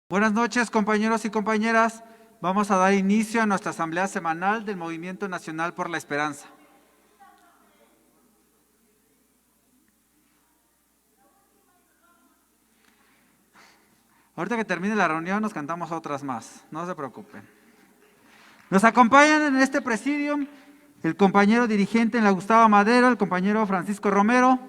Buenas noches, compañeros y compañeras. Vamos a dar inicio a nuestra asamblea semanal del Movimiento Nacional por la Esperanza. Ahorita que termine la reunión nos cantamos otras más, no se preocupen. Nos acompañan en este presidium el compañero dirigente en la Gustavo Madero, el compañero Francisco Romero,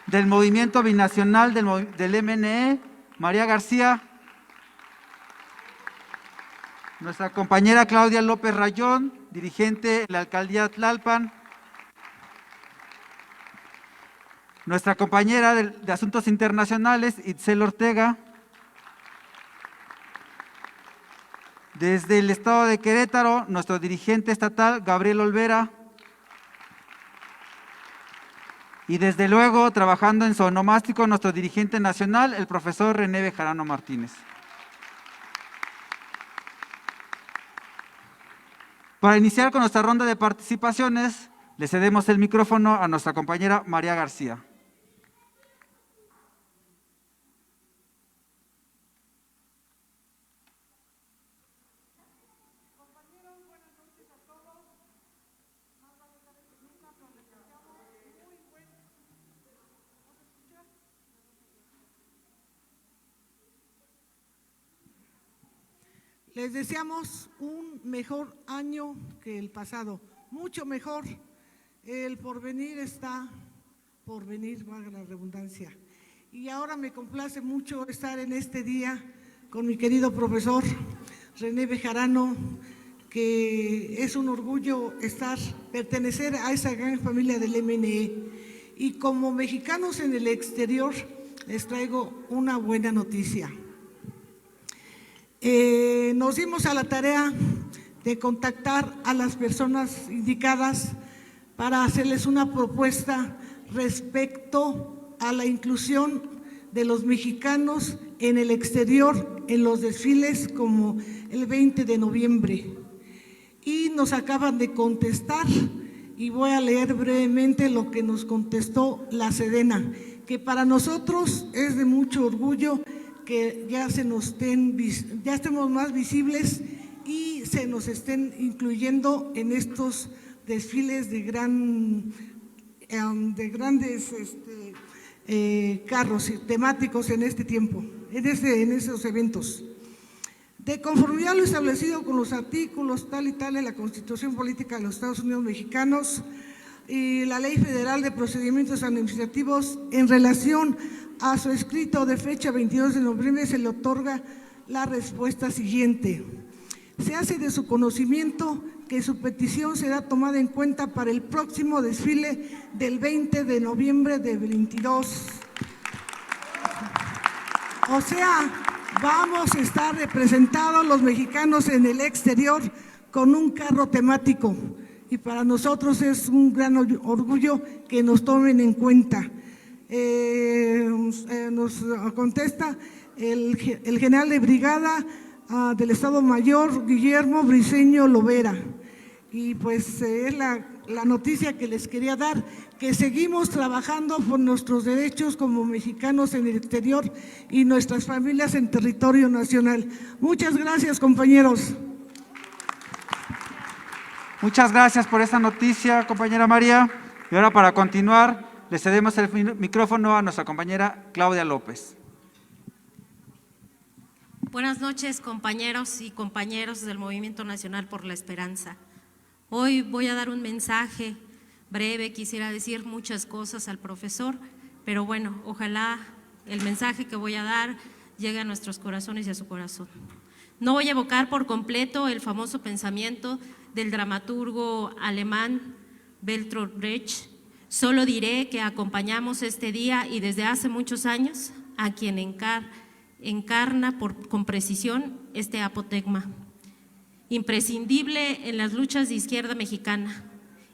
del Movimiento Binacional del MNE, María García, nuestra compañera Claudia López Rayón, dirigente en la Alcaldía Tlalpan, nuestra compañera de Asuntos Internacionales, Itzel Ortega, desde el Estado de Querétaro, nuestro dirigente estatal, Gabriel Olvera, y desde luego, trabajando en su onomástico, nuestro dirigente nacional, el profesor René Bejarano Martínez. Para iniciar con nuestra ronda de participaciones, le cedemos el micrófono a nuestra compañera María García. Les deseamos un mejor año que el pasado, mucho mejor. El porvenir está por venir, valga la redundancia. Y ahora me complace mucho estar en este día con mi querido profesor René Bejarano, que es un orgullo pertenecer a esa gran familia del MNE. Y como mexicanos en el exterior, les traigo una buena noticia. Nos dimos a la tarea de contactar a las personas indicadas para hacerles una propuesta respecto a la inclusión de los mexicanos en el exterior en los desfiles como el 20 de noviembre. Y nos acaban de contestar, y voy a leer brevemente lo que nos contestó la Sedena, que para nosotros es de mucho orgullo que ya estemos más visibles y se nos estén incluyendo en estos desfiles de grandes carros temáticos en este tiempo, en esos eventos. De conformidad a lo establecido con los artículos tal y tal de la Constitución Política de los Estados Unidos Mexicanos y la Ley Federal de Procedimientos Administrativos, en relación a su escrito de fecha 22 de noviembre, se le otorga la respuesta siguiente. Se hace de su conocimiento que su petición será tomada en cuenta para el próximo desfile del 20 de noviembre de 22. O sea, vamos a estar representados los mexicanos en el exterior con un carro temático, y para nosotros es un gran orgullo que nos tomen en cuenta. Nos contesta el general de brigada del Estado Mayor, Guillermo Briceño Lovera, y pues es la noticia que les quería dar, que seguimos trabajando por nuestros derechos como mexicanos en el exterior y nuestras familias en territorio nacional. Muchas gracias, compañeros. Muchas gracias por esta noticia, compañera María. Y ahora, para continuar, le cedemos el micrófono a nuestra compañera Claudia López. Buenas noches, compañeros y compañeras del Movimiento Nacional por la Esperanza. Hoy voy a dar un mensaje breve, quisiera decir muchas cosas al profesor, pero bueno, ojalá el mensaje que voy a dar llegue a nuestros corazones y a su corazón. No voy a evocar por completo el famoso pensamiento del dramaturgo alemán Bertolt Brecht, solo diré que acompañamos este día y desde hace muchos años a quien encarna con precisión este apotegma, imprescindible en las luchas de izquierda mexicana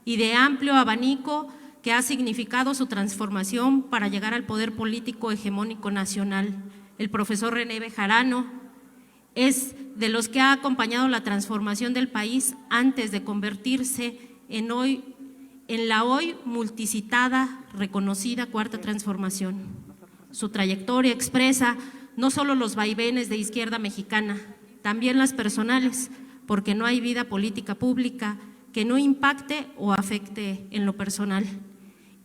y de amplio abanico que ha significado su transformación para llegar al poder político hegemónico nacional. El profesor René Bejarano es de los que ha acompañado la transformación del país antes de convertirse en la hoy multicitada, reconocida Cuarta Transformación. Su trayectoria expresa no solo los vaivenes de izquierda mexicana, también las personales, porque no hay vida política pública que no impacte o afecte en lo personal.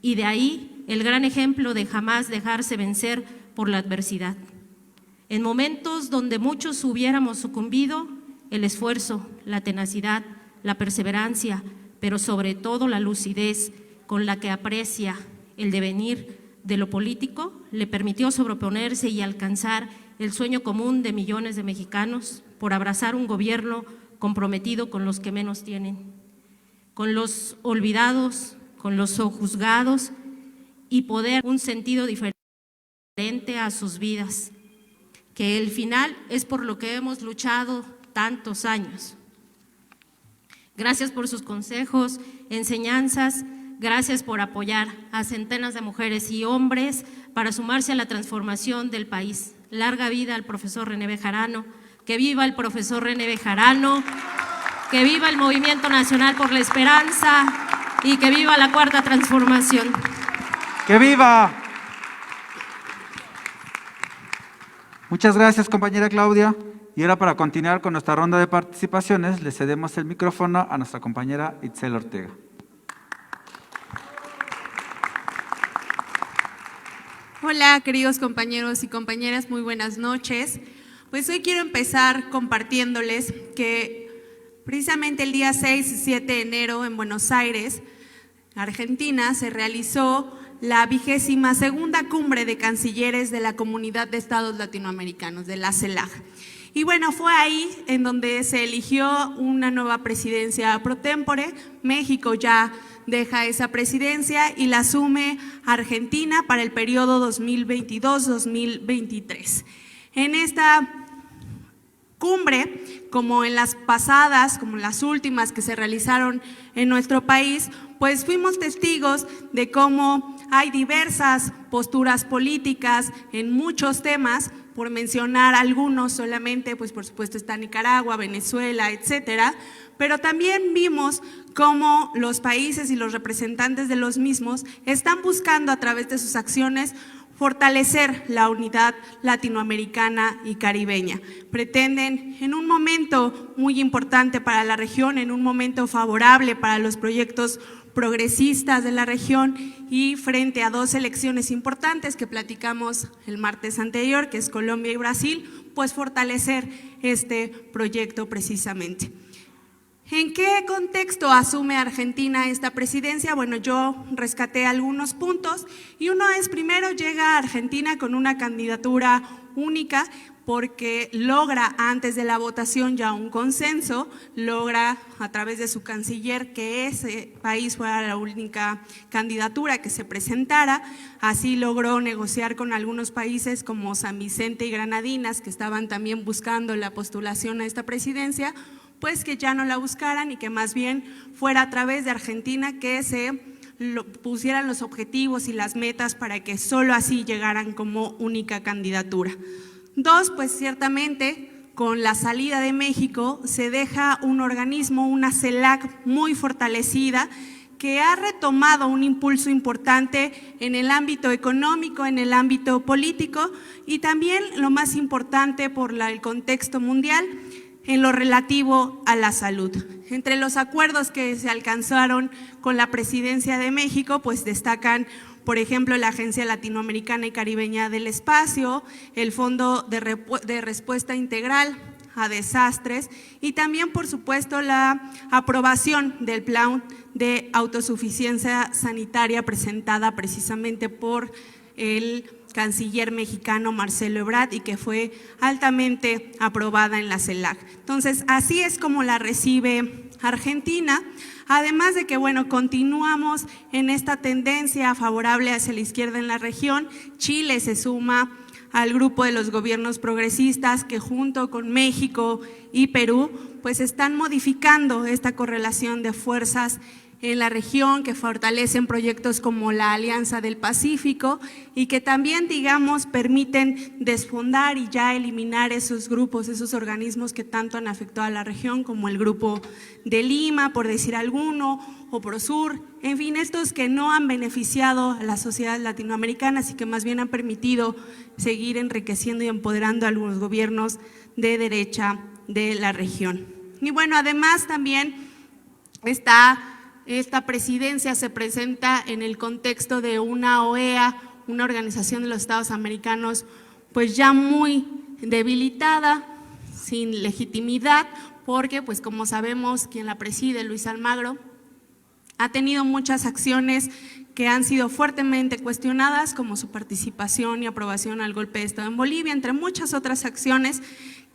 Y de ahí el gran ejemplo de jamás dejarse vencer por la adversidad. En momentos donde muchos hubiéramos sucumbido, el esfuerzo, la tenacidad, la perseverancia, pero sobre todo la lucidez con la que aprecia el devenir de lo político, le permitió sobreponerse y alcanzar el sueño común de millones de mexicanos por abrazar un gobierno comprometido con los que menos tienen, con los olvidados, con los sojuzgados y poder un sentido diferente a sus vidas, que el final es por lo que hemos luchado tantos años. Gracias por sus consejos, enseñanzas, gracias por apoyar a centenas de mujeres y hombres para sumarse a la transformación del país. Larga vida al profesor René Bejarano, que viva el profesor René Bejarano, que viva el Movimiento Nacional por la Esperanza y que viva la Cuarta Transformación. ¡Que viva! Muchas gracias, compañera Claudia. Y ahora, para continuar con nuestra ronda de participaciones, le cedemos el micrófono a nuestra compañera Itzel Ortega. Hola, queridos compañeros y compañeras, muy buenas noches. Pues hoy quiero empezar compartiéndoles que precisamente el día 6 y 7 de enero en Buenos Aires, Argentina, se realizó la 22ª Cumbre de Cancilleres de la Comunidad de Estados Latinoamericanos, de la CELAC. Y bueno, fue ahí en donde se eligió una nueva presidencia pro tempore. México ya deja esa presidencia y la asume Argentina para el periodo 2022-2023. En esta cumbre, como en las pasadas, como en las últimas que se realizaron en nuestro país, pues fuimos testigos de cómo hay diversas posturas políticas en muchos temas. Por mencionar algunos solamente, pues por supuesto está Nicaragua, Venezuela, etcétera, pero también vimos cómo los países y los representantes de los mismos están buscando a través de sus acciones fortalecer la unidad latinoamericana y caribeña. Pretenden, en un momento muy importante para la región, en un momento favorable para los proyectos progresistas de la región y frente a dos elecciones importantes que platicamos el martes anterior, que es Colombia y Brasil, pues fortalecer este proyecto precisamente. ¿En qué contexto asume Argentina esta presidencia? Bueno, yo rescaté algunos puntos y uno es, primero, llega a Argentina con una candidatura única porque logra antes de la votación ya un consenso, logra a través de su canciller que ese país fuera la única candidatura que se presentara, así logró negociar con algunos países como San Vicente y Granadinas que estaban también buscando la postulación a esta presidencia, pues que ya no la buscaran y que más bien fuera a través de Argentina que se pusieran los objetivos y las metas para que solo así llegaran como única candidatura. Dos, pues ciertamente con la salida de México se deja un organismo, una CELAC muy fortalecida que ha retomado un impulso importante en el ámbito económico, en el ámbito político y también lo más importante por el contexto mundial, en lo relativo a la salud. Entre los acuerdos que se alcanzaron con la presidencia de México, pues destacan, por ejemplo, la Agencia Latinoamericana y Caribeña del Espacio, el Fondo de Respuesta Integral a Desastres y también, por supuesto, la aprobación del Plan de Autosuficiencia Sanitaria presentada precisamente por el canciller mexicano Marcelo Ebrard y que fue altamente aprobada en la CELAC. Entonces, así es como la recibe Argentina, además de que, bueno, continuamos en esta tendencia favorable hacia la izquierda en la región. Chile se suma al grupo de los gobiernos progresistas que junto con México y Perú, pues están modificando esta correlación de fuerzas en la región, que fortalecen proyectos como la Alianza del Pacífico y que también, digamos, permiten desfondar y ya eliminar esos grupos, esos organismos que tanto han afectado a la región, como el Grupo de Lima, por decir alguno, o Prosur, en fin, estos que no han beneficiado a las sociedades latinoamericanas y que más bien han permitido seguir enriqueciendo y empoderando a los gobiernos de derecha de la región. Y bueno, además también esta presidencia se presenta en el contexto de una OEA, una Organización de los Estados Americanos, pues ya muy debilitada, sin legitimidad, porque pues como sabemos quien la preside, Luis Almagro, ha tenido muchas acciones que han sido fuertemente cuestionadas, como su participación y aprobación al golpe de Estado en Bolivia, entre muchas otras acciones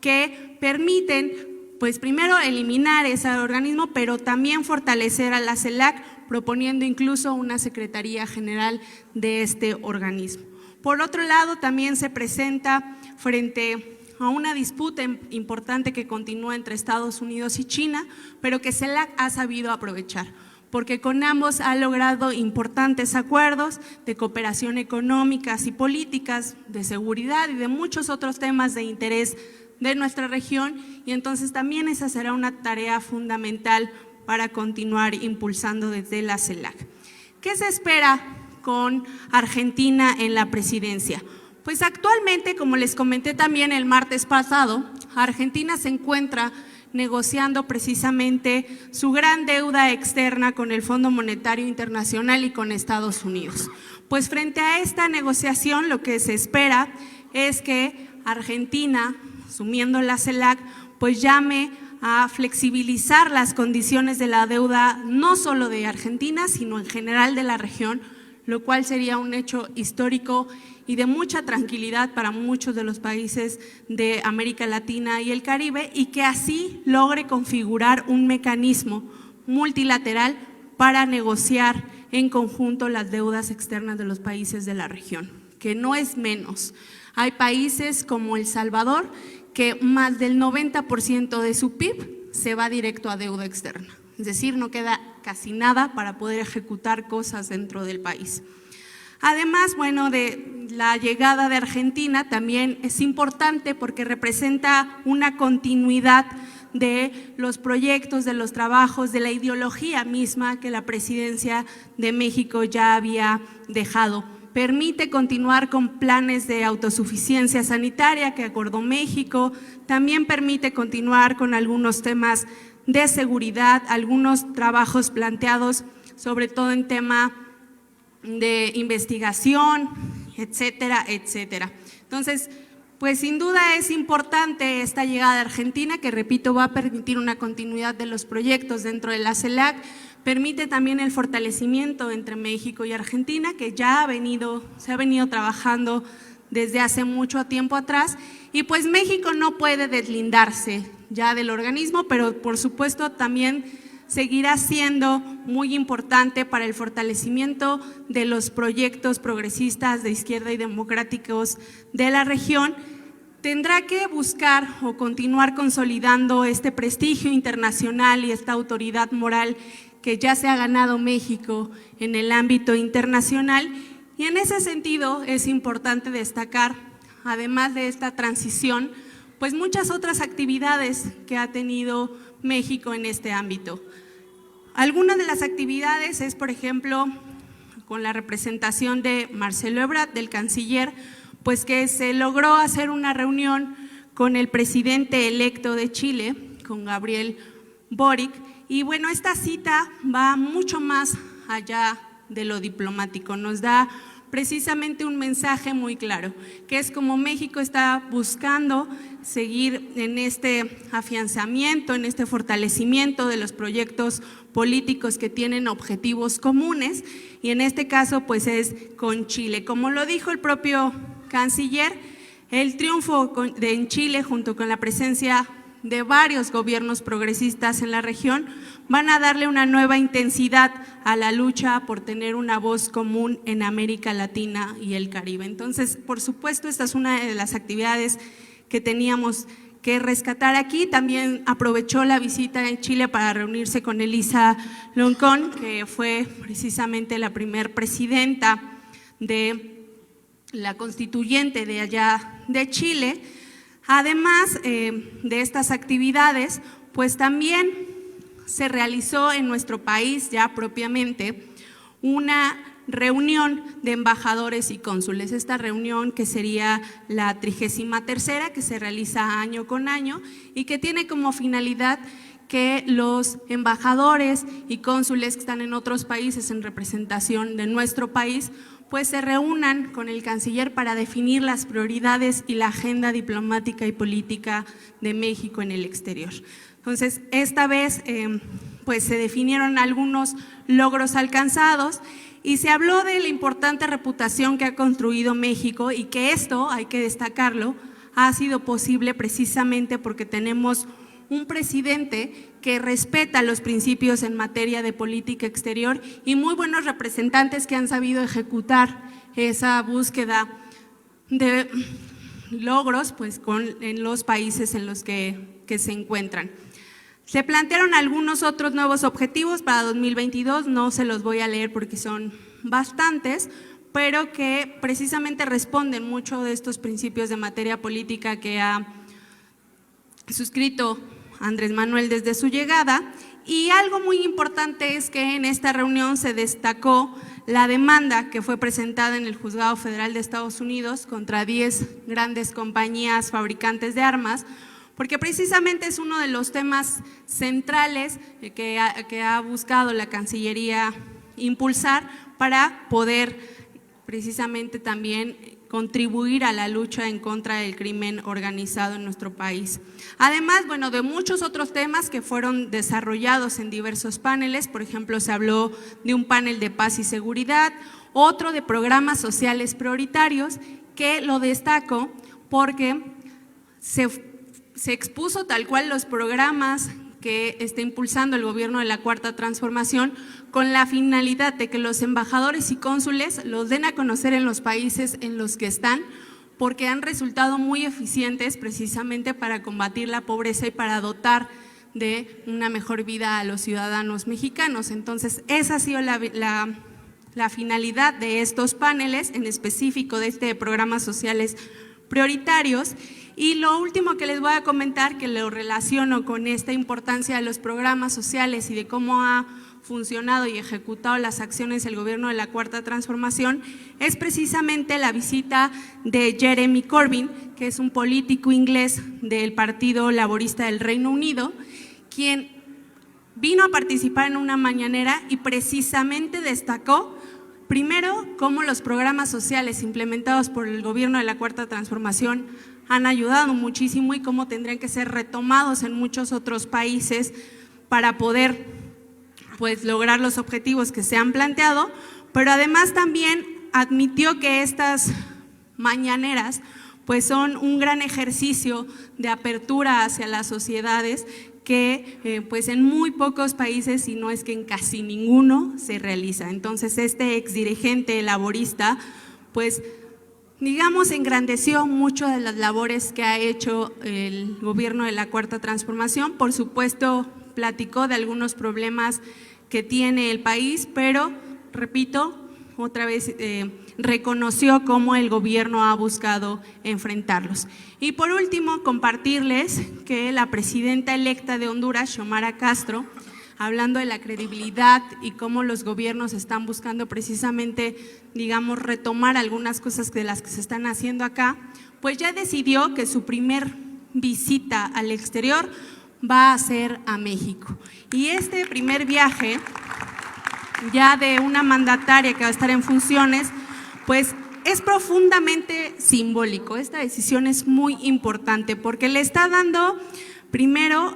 que permiten, pues primero eliminar ese organismo, pero también fortalecer a la CELAC, proponiendo incluso una Secretaría General de este organismo. Por otro lado, también se presenta frente a una disputa importante que continúa entre Estados Unidos y China, pero que CELAC ha sabido aprovechar, porque con ambos ha logrado importantes acuerdos de cooperación económicas y políticas, de seguridad y de muchos otros temas de interés de nuestra región, y entonces también esa será una tarea fundamental para continuar impulsando desde la CELAC. ¿Qué se espera con Argentina en la presidencia? Pues actualmente, como les comenté también el martes pasado, Argentina se encuentra negociando precisamente su gran deuda externa con el Fondo Monetario Internacional y con Estados Unidos. Pues frente a esta negociación, lo que se espera es que Argentina, asumiendo la CELAC, pues llame a flexibilizar las condiciones de la deuda, no solo de Argentina, sino en general de la región, lo cual sería un hecho histórico y de mucha tranquilidad para muchos de los países de América Latina y el Caribe, y que así logre configurar un mecanismo multilateral para negociar en conjunto las deudas externas de los países de la región, que no es menos. Hay países como El Salvador que más del 90% de su PIB se va directo a deuda externa, es decir, no queda casi nada para poder ejecutar cosas dentro del país. Además, bueno, de la llegada de Argentina también es importante porque representa una continuidad de los proyectos, de los trabajos, de la ideología misma que la presidencia de México ya había dejado. Permite continuar con planes de autosuficiencia sanitaria que acordó México, también permite continuar con algunos temas de seguridad, algunos trabajos planteados, sobre todo en tema de investigación, etcétera, etcétera. Entonces, pues sin duda es importante esta llegada de Argentina, que repito, va a permitir una continuidad de los proyectos dentro de la CELAC, permite también el fortalecimiento entre México y Argentina, que ya se ha venido trabajando desde hace mucho tiempo atrás, y pues México no puede deslindarse ya del organismo, pero por supuesto también seguirá siendo muy importante para el fortalecimiento de los proyectos progresistas de izquierda y democráticos de la región. Tendrá que buscar o continuar consolidando este prestigio internacional y esta autoridad moral que ya se ha ganado México en el ámbito internacional, y en ese sentido es importante destacar, además de esta transición, pues muchas otras actividades que ha tenido México en este ámbito. Algunas de las actividades es, por ejemplo, con la representación de Marcelo Ebrard, del canciller, pues que se logró hacer una reunión con el presidente electo de Chile, con Gabriel Boric, y bueno, esta cita va mucho más allá de lo diplomático, nos da precisamente un mensaje muy claro, que es como México está buscando seguir en este afianzamiento, en este fortalecimiento de los proyectos políticos que tienen objetivos comunes, y en este caso pues es con Chile. Como lo dijo el propio canciller, el triunfo en Chile, junto con la presencia de varios gobiernos progresistas en la región, van a darle una nueva intensidad a la lucha por tener una voz común en América Latina y el Caribe. Entonces, por supuesto, esta es una de las actividades que teníamos que rescatar aquí. También aprovechó la visita en Chile para reunirse con Elisa Loncón, que fue precisamente la primer presidenta de la constituyente de allá de Chile. Además de estas actividades, pues también se realizó en nuestro país ya propiamente una reunión de embajadores y cónsules. Esta reunión, que sería la 33ª, que se realiza año con año y que tiene como finalidad que los embajadores y cónsules que están en otros países en representación de nuestro país pues se reúnan con el canciller para definir las prioridades y la agenda diplomática y política de México en el exterior. Entonces, esta vez pues se definieron algunos logros alcanzados y se habló de la importante reputación que ha construido México, y que esto, hay que destacarlo, ha sido posible precisamente porque tenemos un presidente que respeta los principios en materia de política exterior y muy buenos representantes que han sabido ejecutar esa búsqueda de logros pues en los países en los que se encuentran. Se plantearon algunos otros nuevos objetivos para 2022, no se los voy a leer porque son bastantes, pero que precisamente responden mucho de estos principios de materia política que ha suscrito Andrés Manuel desde su llegada. Y algo muy importante es que en esta reunión se destacó la demanda que fue presentada en el Juzgado Federal de Estados Unidos contra 10 grandes compañías fabricantes de armas, porque precisamente es uno de los temas centrales que ha buscado la Cancillería impulsar para poder precisamente también contribuir a la lucha en contra del crimen organizado en nuestro país. Además, bueno, de muchos otros temas que fueron desarrollados en diversos paneles. Por ejemplo, se habló de un panel de paz y seguridad, otro de programas sociales prioritarios, que lo destaco porque se expuso tal cual los programas que está impulsando el gobierno de la Cuarta Transformación, con la finalidad de que los embajadores y cónsules los den a conocer en los países en los que están, porque han resultado muy eficientes precisamente para combatir la pobreza y para dotar de una mejor vida a los ciudadanos mexicanos. Entonces, esa ha sido la finalidad de estos paneles, en específico de este programas sociales prioritarios. Y lo último que les voy a comentar, que lo relaciono con esta importancia de los programas sociales y de cómo ha funcionado y ejecutado las acciones del gobierno de la Cuarta Transformación, es precisamente la visita de Jeremy Corbyn, que es un político inglés del Partido Laborista del Reino Unido, quien vino a participar en una mañanera y precisamente destacó primero cómo los programas sociales implementados por el gobierno de la Cuarta Transformación han ayudado muchísimo y cómo tendrían que ser retomados en muchos otros países para poder pues lograr los objetivos que se han planteado, pero además también admitió que estas mañaneras pues son un gran ejercicio de apertura hacia las sociedades que pues en muy pocos países, si no es que en casi ninguno, se realiza. Entonces este exdirigente laborista pues digamos engrandeció mucho de las labores que ha hecho el gobierno de la Cuarta Transformación. Por supuesto platicó de algunos problemas que tiene el país, pero repito, otra vez reconoció cómo el gobierno ha buscado enfrentarlos. Y por último, compartirles que la presidenta electa de Honduras, Xiomara Castro, hablando de la credibilidad y cómo los gobiernos están buscando precisamente, digamos, retomar algunas cosas de las que se están haciendo acá, pues ya decidió que su primer visita al exterior va a ser a México. Y este primer viaje, ya de una mandataria que va a estar en funciones, pues es profundamente simbólico. Esta decisión es muy importante porque le está dando primero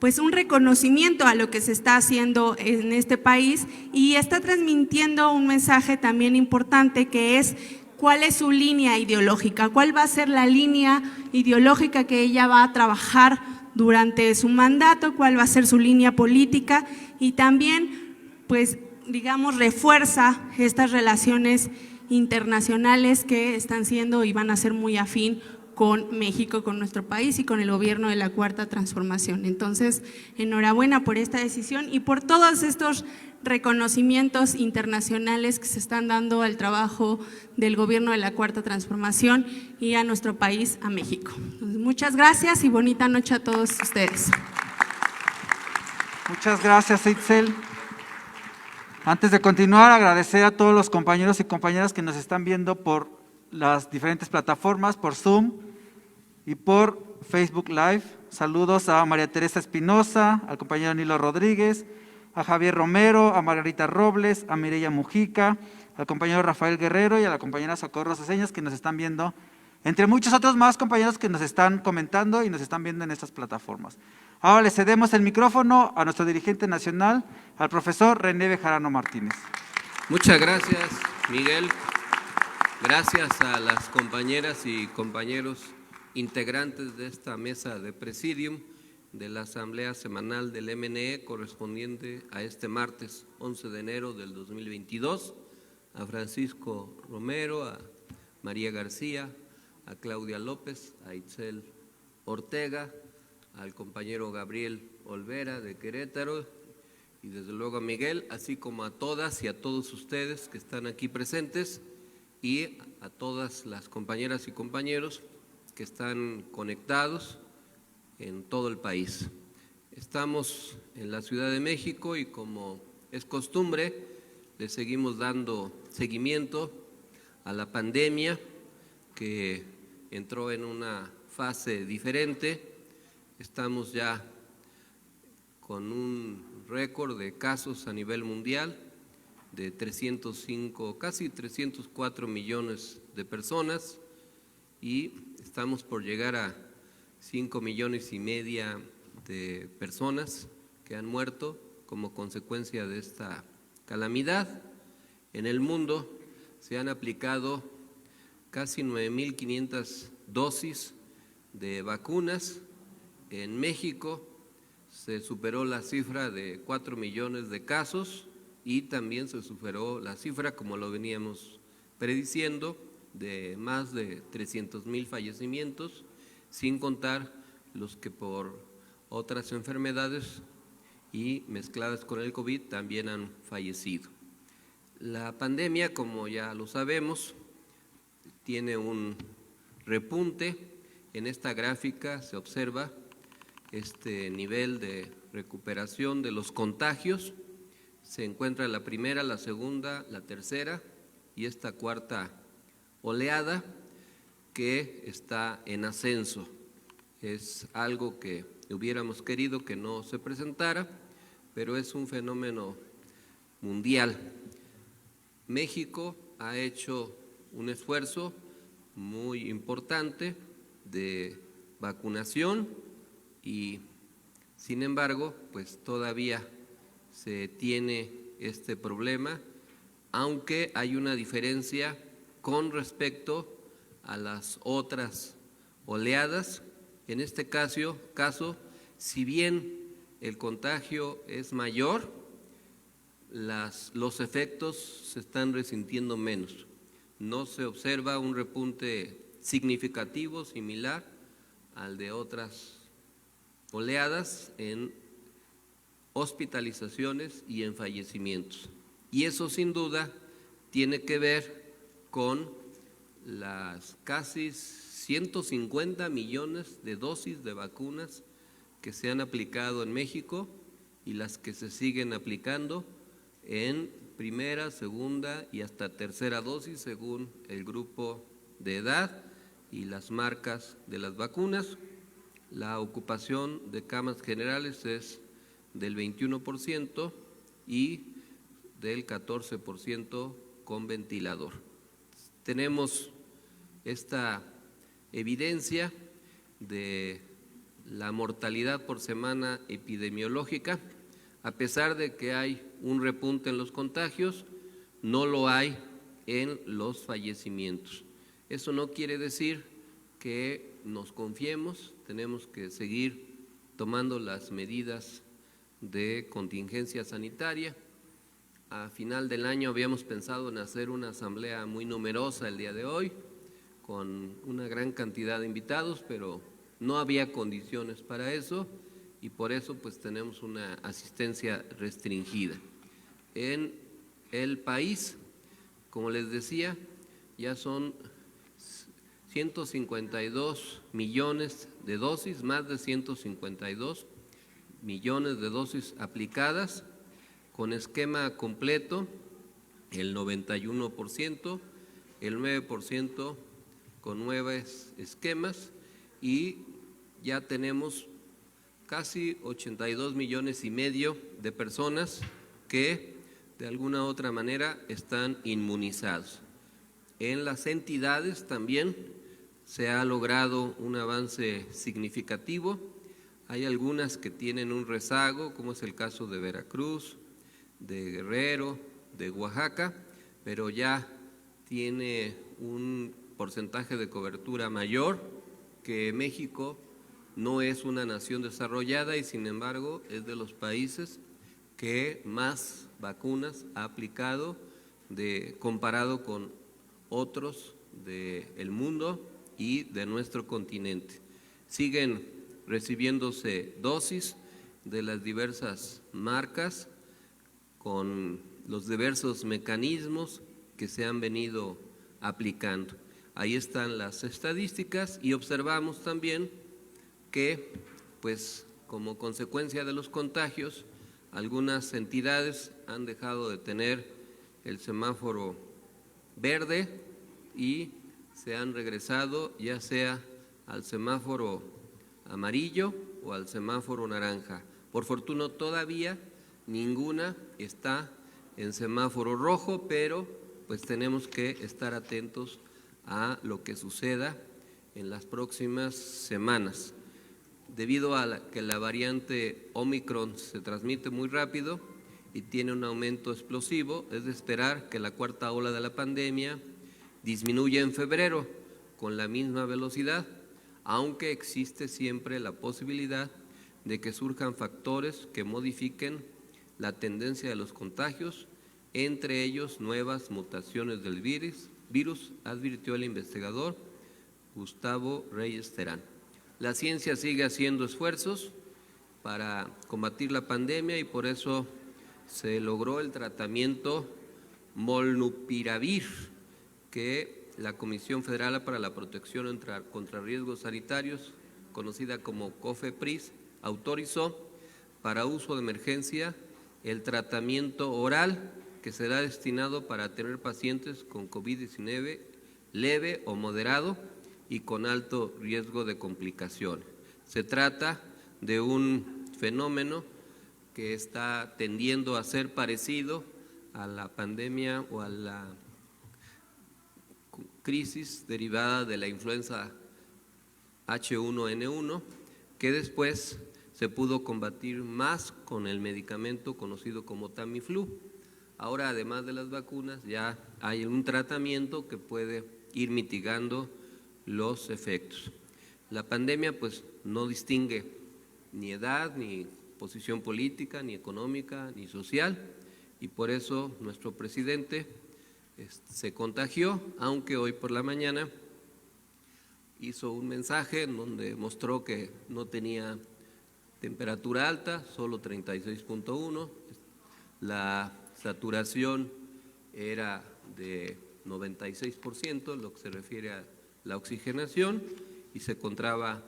pues un reconocimiento a lo que se está haciendo en este país y está transmitiendo un mensaje también importante que es cuál es su línea ideológica, cuál va a ser la línea ideológica que ella va a trabajar durante su mandato, cuál va a ser su línea política y también, pues, digamos, refuerza estas relaciones internacionales que están siendo y van a ser muy afín con México, con nuestro país y con el gobierno de la Cuarta Transformación. Entonces, enhorabuena por esta decisión y por todos estos reconocimientos internacionales que se están dando al trabajo del gobierno de la Cuarta Transformación y a nuestro país, a México. Entonces, muchas gracias y bonita noche a todos ustedes. Muchas gracias, Itzel. Antes de continuar, agradecer a todos los compañeros y compañeras que nos están viendo por las diferentes plataformas, por Zoom y por Facebook Live. Saludos a María Teresa Espinosa, al compañero Nilo Rodríguez, a Javier Romero, a Margarita Robles, a Mireya Mujica, al compañero Rafael Guerrero y a la compañera Socorro Ceseñas que nos están viendo, entre muchos otros más compañeros que nos están comentando y nos están viendo en estas plataformas. Ahora le cedemos el micrófono a nuestro dirigente nacional, al profesor René Bejarano Martínez. Muchas gracias, Miguel. Gracias a las compañeras y compañeros integrantes de esta mesa de presidium de la Asamblea Semanal del MNE correspondiente a este martes 11 de enero del 2022, a Francisco Romero, a María García, a Claudia López, a Itzel Ortega, al compañero Gabriel Olvera de Querétaro y desde luego a Miguel, así como a todas y a todos ustedes que están aquí presentes y a todas las compañeras y compañeros que están conectados en todo el país. Estamos en la Ciudad de México y como es costumbre, le seguimos dando seguimiento a la pandemia que entró en una fase diferente. Estamos ya con un récord de casos a nivel mundial de 305, casi 304 millones de personas y estamos por llegar a 5,5 millones de personas que han muerto como consecuencia de esta calamidad. En el mundo se han aplicado casi 9,500 dosis de vacunas. En México se superó la cifra de 4 millones de casos y también se superó la cifra, como lo veníamos prediciendo, de más de 300,000 fallecimientos, sin contar los que por otras enfermedades y mezcladas con el COVID también han fallecido. La pandemia, como ya lo sabemos, tiene un repunte. En esta gráfica se observa este nivel de recuperación de los contagios. Se encuentra la primera, la segunda, la tercera y esta cuarta oleada que está en ascenso. Es algo que hubiéramos querido que no se presentara, pero es un fenómeno mundial. México ha hecho un esfuerzo muy importante de vacunación y sin embargo, pues todavía se tiene este problema, aunque hay una diferencia con respecto a las otras oleadas. En este caso, si bien el contagio es mayor, los efectos se están resintiendo menos. No se observa un repunte significativo similar al de otras oleadas en hospitalizaciones y en fallecimientos. Y eso sin duda tiene que ver con las casi 150 millones de dosis de vacunas que se han aplicado en México y las que se siguen aplicando en primera, segunda y hasta tercera dosis según el grupo de edad y las marcas de las vacunas. La ocupación de camas generales es del 21% y del 14% con ventilador. Tenemos esta evidencia de la mortalidad por semana epidemiológica. A pesar de que hay un repunte en los contagios, no lo hay en los fallecimientos. Eso no quiere decir que nos confiemos, tenemos que seguir tomando las medidas de contingencia sanitaria. A final del año habíamos pensado en hacer una asamblea muy numerosa el día de hoy, con una gran cantidad de invitados, pero no había condiciones para eso y por eso pues tenemos una asistencia restringida. En el país, como les decía, ya son 152 millones de dosis, más de 152 millones de dosis aplicadas, con esquema completo, el 91%, el 9% con 9 esquemas y ya tenemos casi 82 millones y medio de personas que de alguna u otra manera están inmunizados. En las entidades también se ha logrado un avance significativo. Hay algunas que tienen un rezago, como es el caso de Veracruz, de Guerrero, de Oaxaca, pero ya tiene un porcentaje de cobertura mayor que México. No es una nación desarrollada y sin embargo es de los países que más vacunas ha aplicado comparado con otros del mundo y de nuestro continente. Siguen recibiéndose dosis de las diversas marcas con los diversos mecanismos que se han venido aplicando. Ahí están las estadísticas y observamos también que, pues, como consecuencia de los contagios, algunas entidades han dejado de tener el semáforo verde y se han regresado ya sea al semáforo amarillo o al semáforo naranja. Por fortuna todavía ninguna está en semáforo rojo, pero pues tenemos que estar atentos a lo que suceda en las próximas semanas. Debido a que la variante Omicron se transmite muy rápido y tiene un aumento explosivo, es de esperar que la cuarta ola de la pandemia disminuya en febrero con la misma velocidad, aunque existe siempre la posibilidad de que surjan factores que modifiquen la tendencia de los contagios, entre ellos nuevas mutaciones del virus, advirtió el investigador Gustavo Reyes Terán. La ciencia sigue haciendo esfuerzos para combatir la pandemia y por eso se logró el tratamiento Molnupiravir que la Comisión Federal para la Protección contra Riesgos Sanitarios, conocida como COFEPRIS, autorizó para uso de emergencia el tratamiento oral que será destinado para tener pacientes con COVID-19 leve o moderado y con alto riesgo de complicaciones. Se trata de un fenómeno que está tendiendo a ser parecido a la pandemia o a la crisis derivada de la influenza H1N1, que después se pudo combatir más con el medicamento conocido como Tamiflu. Ahora, además de las vacunas, ya hay un tratamiento que puede ir mitigando los efectos. La pandemia pues no distingue ni edad, ni posición política, ni económica, ni social, y por eso nuestro presidente se contagió, aunque hoy por la mañana hizo un mensaje en donde mostró que no tenía temperatura alta, solo 36.1, la saturación era de 96%, lo que se refiere a la oxigenación, y se encontraba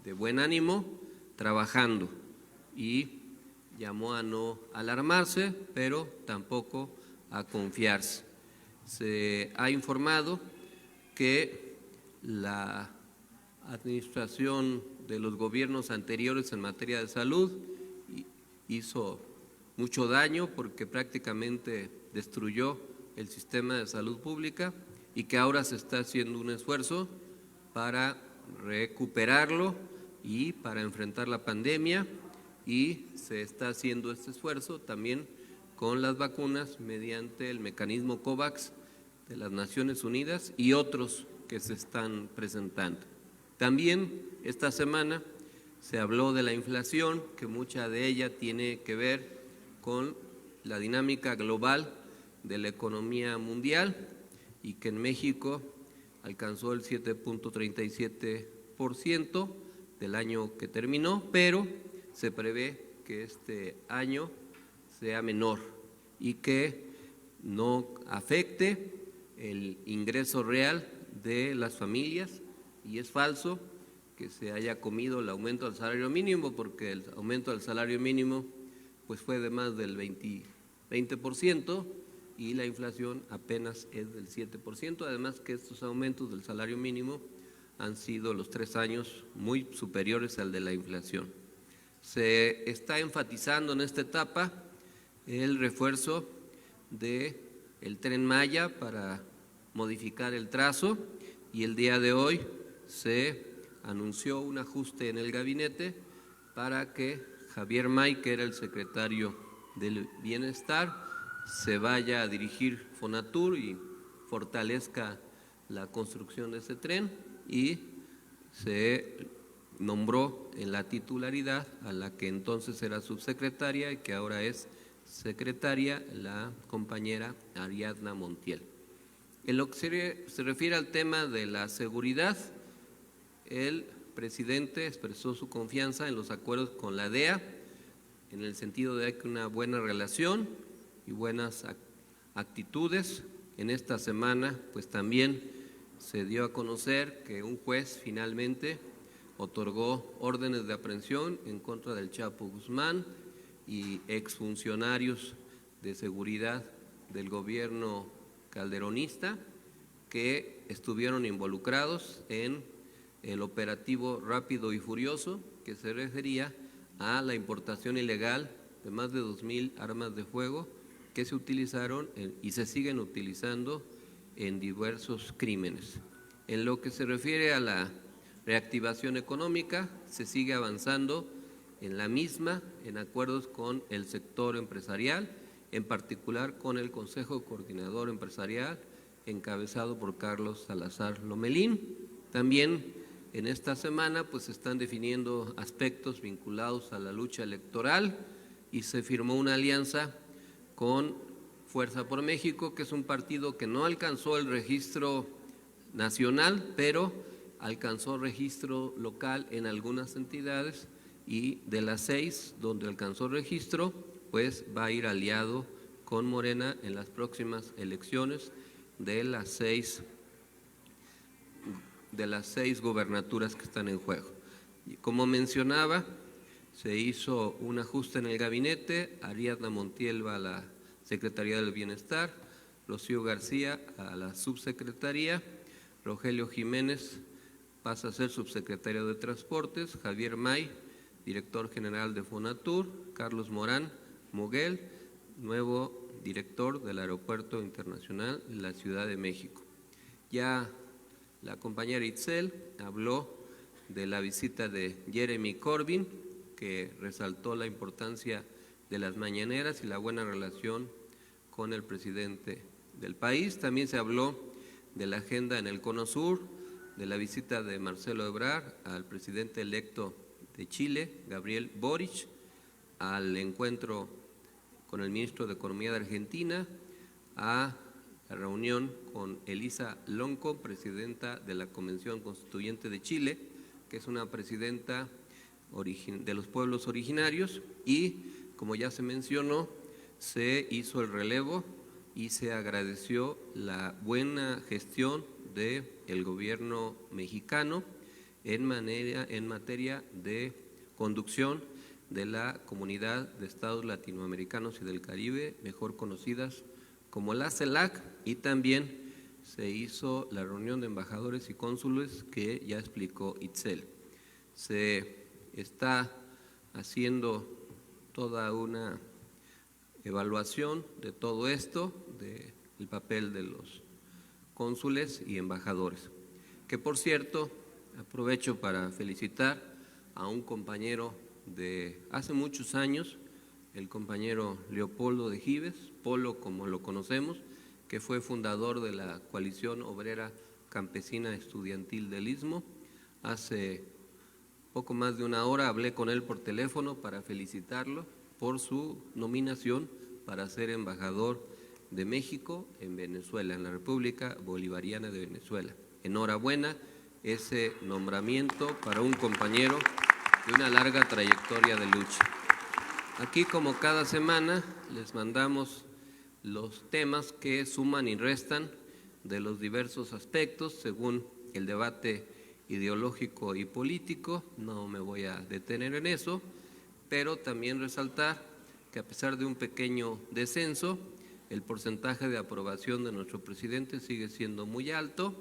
de buen ánimo, trabajando, y llamó a no alarmarse, pero tampoco a confiarse. Se ha informado que la administración de los gobiernos anteriores en materia de salud hizo mucho daño porque prácticamente destruyó el sistema de salud pública y que ahora se está haciendo un esfuerzo para recuperarlo y para enfrentar la pandemia, y se está haciendo este esfuerzo también con las vacunas mediante el mecanismo COVAX de las Naciones Unidas y otros que se están presentando. También esta semana se habló de la inflación, que mucha de ella tiene que ver con la dinámica global de la economía mundial y que en México alcanzó el 7.37% del año que terminó, pero se prevé que este año sea menor y que no afecte el ingreso real de las familias, y es falso que se haya comido el aumento del salario mínimo, porque el aumento del salario mínimo pues fue de más del 20% y la inflación apenas es del 7%, además que estos aumentos del salario mínimo han sido los 3 años muy superiores al de la inflación. Se está enfatizando en esta etapa el refuerzo del Tren Maya para modificar el trazo, y el día de hoy se anunció un ajuste en el gabinete para que Javier May, que era el secretario del Bienestar, se vaya a dirigir Fonatur y fortalezca la construcción de ese tren, y se nombró en la titularidad a la que entonces era subsecretaria y que ahora es secretaria, la compañera Ariadna Montiel. En lo que se refiere al tema de la seguridad, el presidente expresó su confianza en los acuerdos con la DEA, en el sentido de que una buena relación y buenas actitudes. En esta semana, pues también se dio a conocer que un juez finalmente otorgó órdenes de aprehensión en contra del Chapo Guzmán y exfuncionarios de seguridad del gobierno calderonista que estuvieron involucrados en el operativo Rápido y Furioso, que se refería a la importación ilegal de más de 2,000 armas de fuego que se utilizaron y se siguen utilizando en diversos crímenes. En lo que se refiere a la reactivación económica, se sigue avanzando en la misma, en acuerdos con el sector empresarial, en particular con el Consejo Coordinador Empresarial, encabezado por Carlos Salazar Lomelín. También en esta semana pues se están definiendo aspectos vinculados a la lucha electoral y se firmó una alianza con Fuerza por México, que es un partido que no alcanzó el registro nacional, pero alcanzó registro local en algunas entidades, y de las 6 donde alcanzó registro, pues va a ir aliado con Morena en las próximas elecciones de las seis gobernaturas que están en juego. Y como mencionaba, se hizo un ajuste en el gabinete, Ariadna Montiel va a la Secretaría del Bienestar, Rocío García a la subsecretaría, Rogelio Jiménez pasa a ser subsecretario de Transportes, Javier May, director general de Fonatur, Carlos Morán Moguel, nuevo director del Aeropuerto Internacional de la Ciudad de México. Ya la compañera Itzel habló de la visita de Jeremy Corbyn, que resaltó la importancia de las mañaneras y la buena relación con el presidente del país. También se habló de la agenda en el Cono Sur, de la visita de Marcelo Ebrard al presidente electo de Chile, Gabriel Boric, al encuentro con el ministro de Economía de Argentina, a la reunión con Elisa Lonco, presidenta de la Convención Constituyente de Chile, que es una presidenta de los pueblos originarios, y como ya se mencionó, se hizo el relevo y se agradeció la buena gestión del gobierno mexicano en materia de conducción de la Comunidad de Estados Latinoamericanos y del Caribe, mejor conocidas como la CELAC, y también se hizo la reunión de embajadores y cónsules que ya explicó Itzel. Se está haciendo toda una evaluación de todo esto, del papel de los cónsules y embajadores, que por cierto aprovecho para felicitar a un compañero de hace muchos años, el compañero Leopoldo de Gives, Polo como lo conocemos, que fue fundador de la Coalición Obrera Campesina Estudiantil del Istmo. Hace poco más de una hora hablé con él por teléfono para felicitarlo por su nominación para ser embajador de México en Venezuela, en la República Bolivariana de Venezuela. Enhorabuena ese nombramiento para un compañero de una larga trayectoria de lucha. Aquí, como cada semana, les mandamos los temas que suman y restan de los diversos aspectos según el debate ideológico y político. No me voy a detener en eso, pero también resaltar que a pesar de un pequeño descenso, el porcentaje de aprobación de nuestro presidente sigue siendo muy alto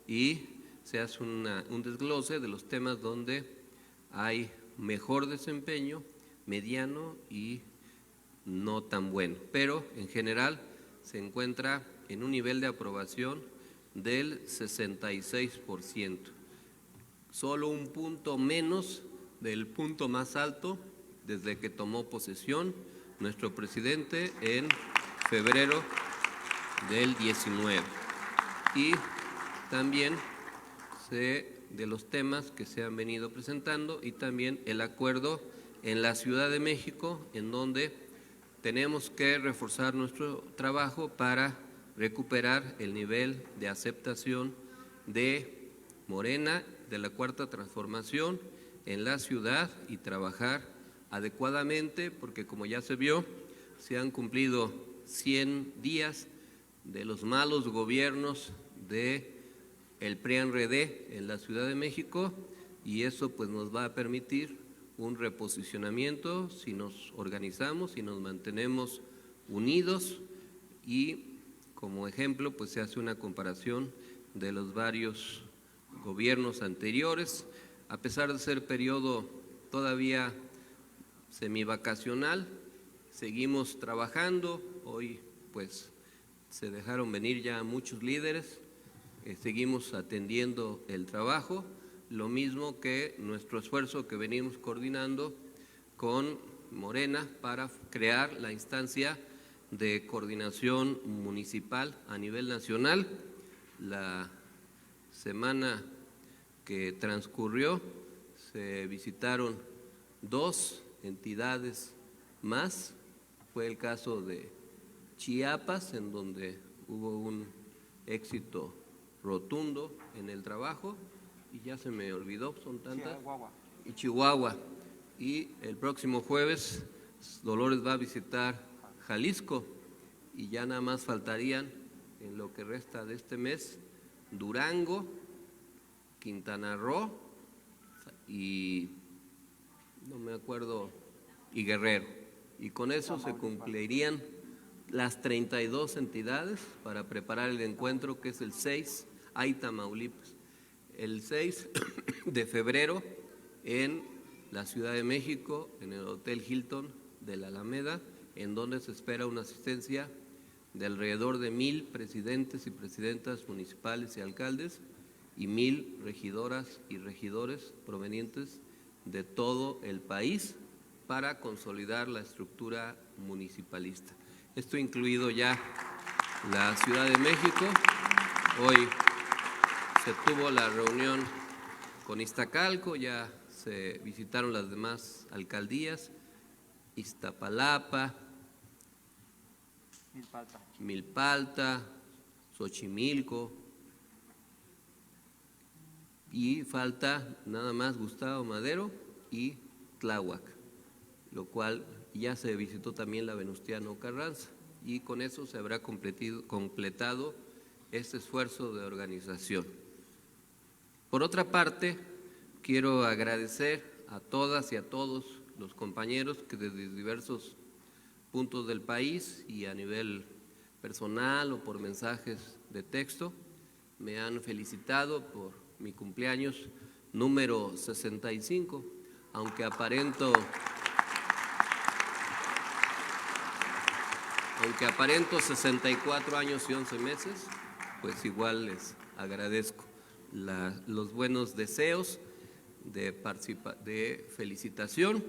y se hace un desglose de los temas donde hay mejor desempeño, mediano y no tan bueno, pero en general se encuentra en un nivel de aprobación del 66%, solo un punto menos del punto más alto desde que tomó posesión nuestro presidente en febrero del 19. Y también de los temas que se han venido presentando y también el acuerdo en la Ciudad de México, en donde tenemos que reforzar nuestro trabajo para recuperar el nivel de aceptación de Morena, de la Cuarta Transformación en la ciudad y trabajar adecuadamente, porque como ya se vio, se han cumplido 100 días de los malos gobiernos de el PRI-PAN-RD en la Ciudad de México y eso pues nos va a permitir un reposicionamiento si nos organizamos, si nos mantenemos unidos y como ejemplo pues se hace una comparación de los varios gobiernos anteriores, a pesar de ser periodo todavía semivacacional, seguimos trabajando, hoy pues se dejaron venir ya muchos líderes, seguimos atendiendo el trabajo, lo mismo que nuestro esfuerzo que venimos coordinando con Morena para crear la instancia de coordinación municipal a nivel nacional. La semana que transcurrió se visitaron 2 entidades más, fue el caso de Chiapas, en donde hubo un éxito rotundo en el trabajo, y ya se me olvidó, son tantas, y Chihuahua. Y el próximo jueves Dolores va a visitar Jalisco, y ya nada más faltarían, en lo que resta de este mes, Durango, Quintana Roo y no me acuerdo, y Guerrero. Y con eso se cumplirían las 32 entidades para preparar el encuentro que es el 6, ahí Tamaulipas, el 6 de febrero en la Ciudad de México, en el Hotel Hilton de la Alameda, en donde se espera una asistencia de alrededor de 1,000 presidentes y presidentas municipales y alcaldes y 1,000 regidoras y regidores provenientes de todo el país para consolidar la estructura municipalista. Esto incluido ya la Ciudad de México. Hoy se tuvo la reunión con Iztacalco, ya se visitaron las demás alcaldías, Iztapalapa, Milpalta, Xochimilco, y falta nada más Gustavo Madero y Tláhuac, lo cual ya se visitó también la Venustiano Carranza, y con eso se habrá completado este esfuerzo de organización. Por otra parte, quiero agradecer a todas y a todos los compañeros que desde diversos puntos del país y a nivel personal o por mensajes de texto me han felicitado por mi cumpleaños número 65, aunque aparento 64 años y 11 meses, pues igual les agradezco los buenos deseos de felicitación,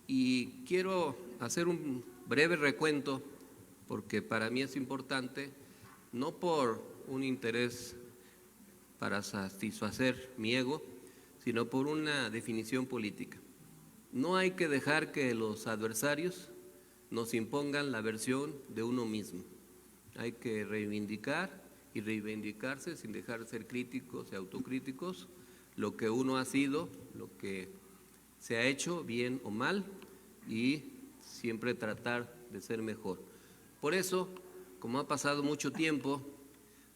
y quiero hacer un breve recuento porque para mí es importante, no por un interés para satisfacer mi ego, sino por una definición política. No hay que dejar que los adversarios nos impongan la versión de uno mismo. Hay que reivindicar y reivindicarse sin dejar de ser críticos y autocríticos lo que uno ha sido, lo que se ha hecho bien o mal, y siempre tratar de ser mejor. Por eso, como ha pasado mucho tiempo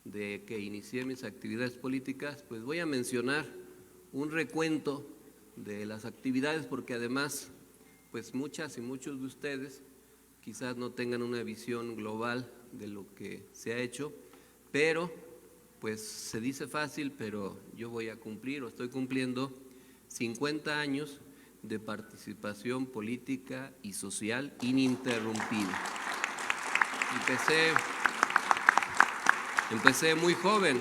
de que inicié mis actividades políticas, pues voy a mencionar un recuento de las actividades, porque además, pues muchas y muchos de ustedes quizás no tengan una visión global de lo que se ha hecho, pero pues se dice fácil, pero yo voy a cumplir o estoy cumpliendo 50 años de participación política y social ininterrumpida. Empecé muy joven,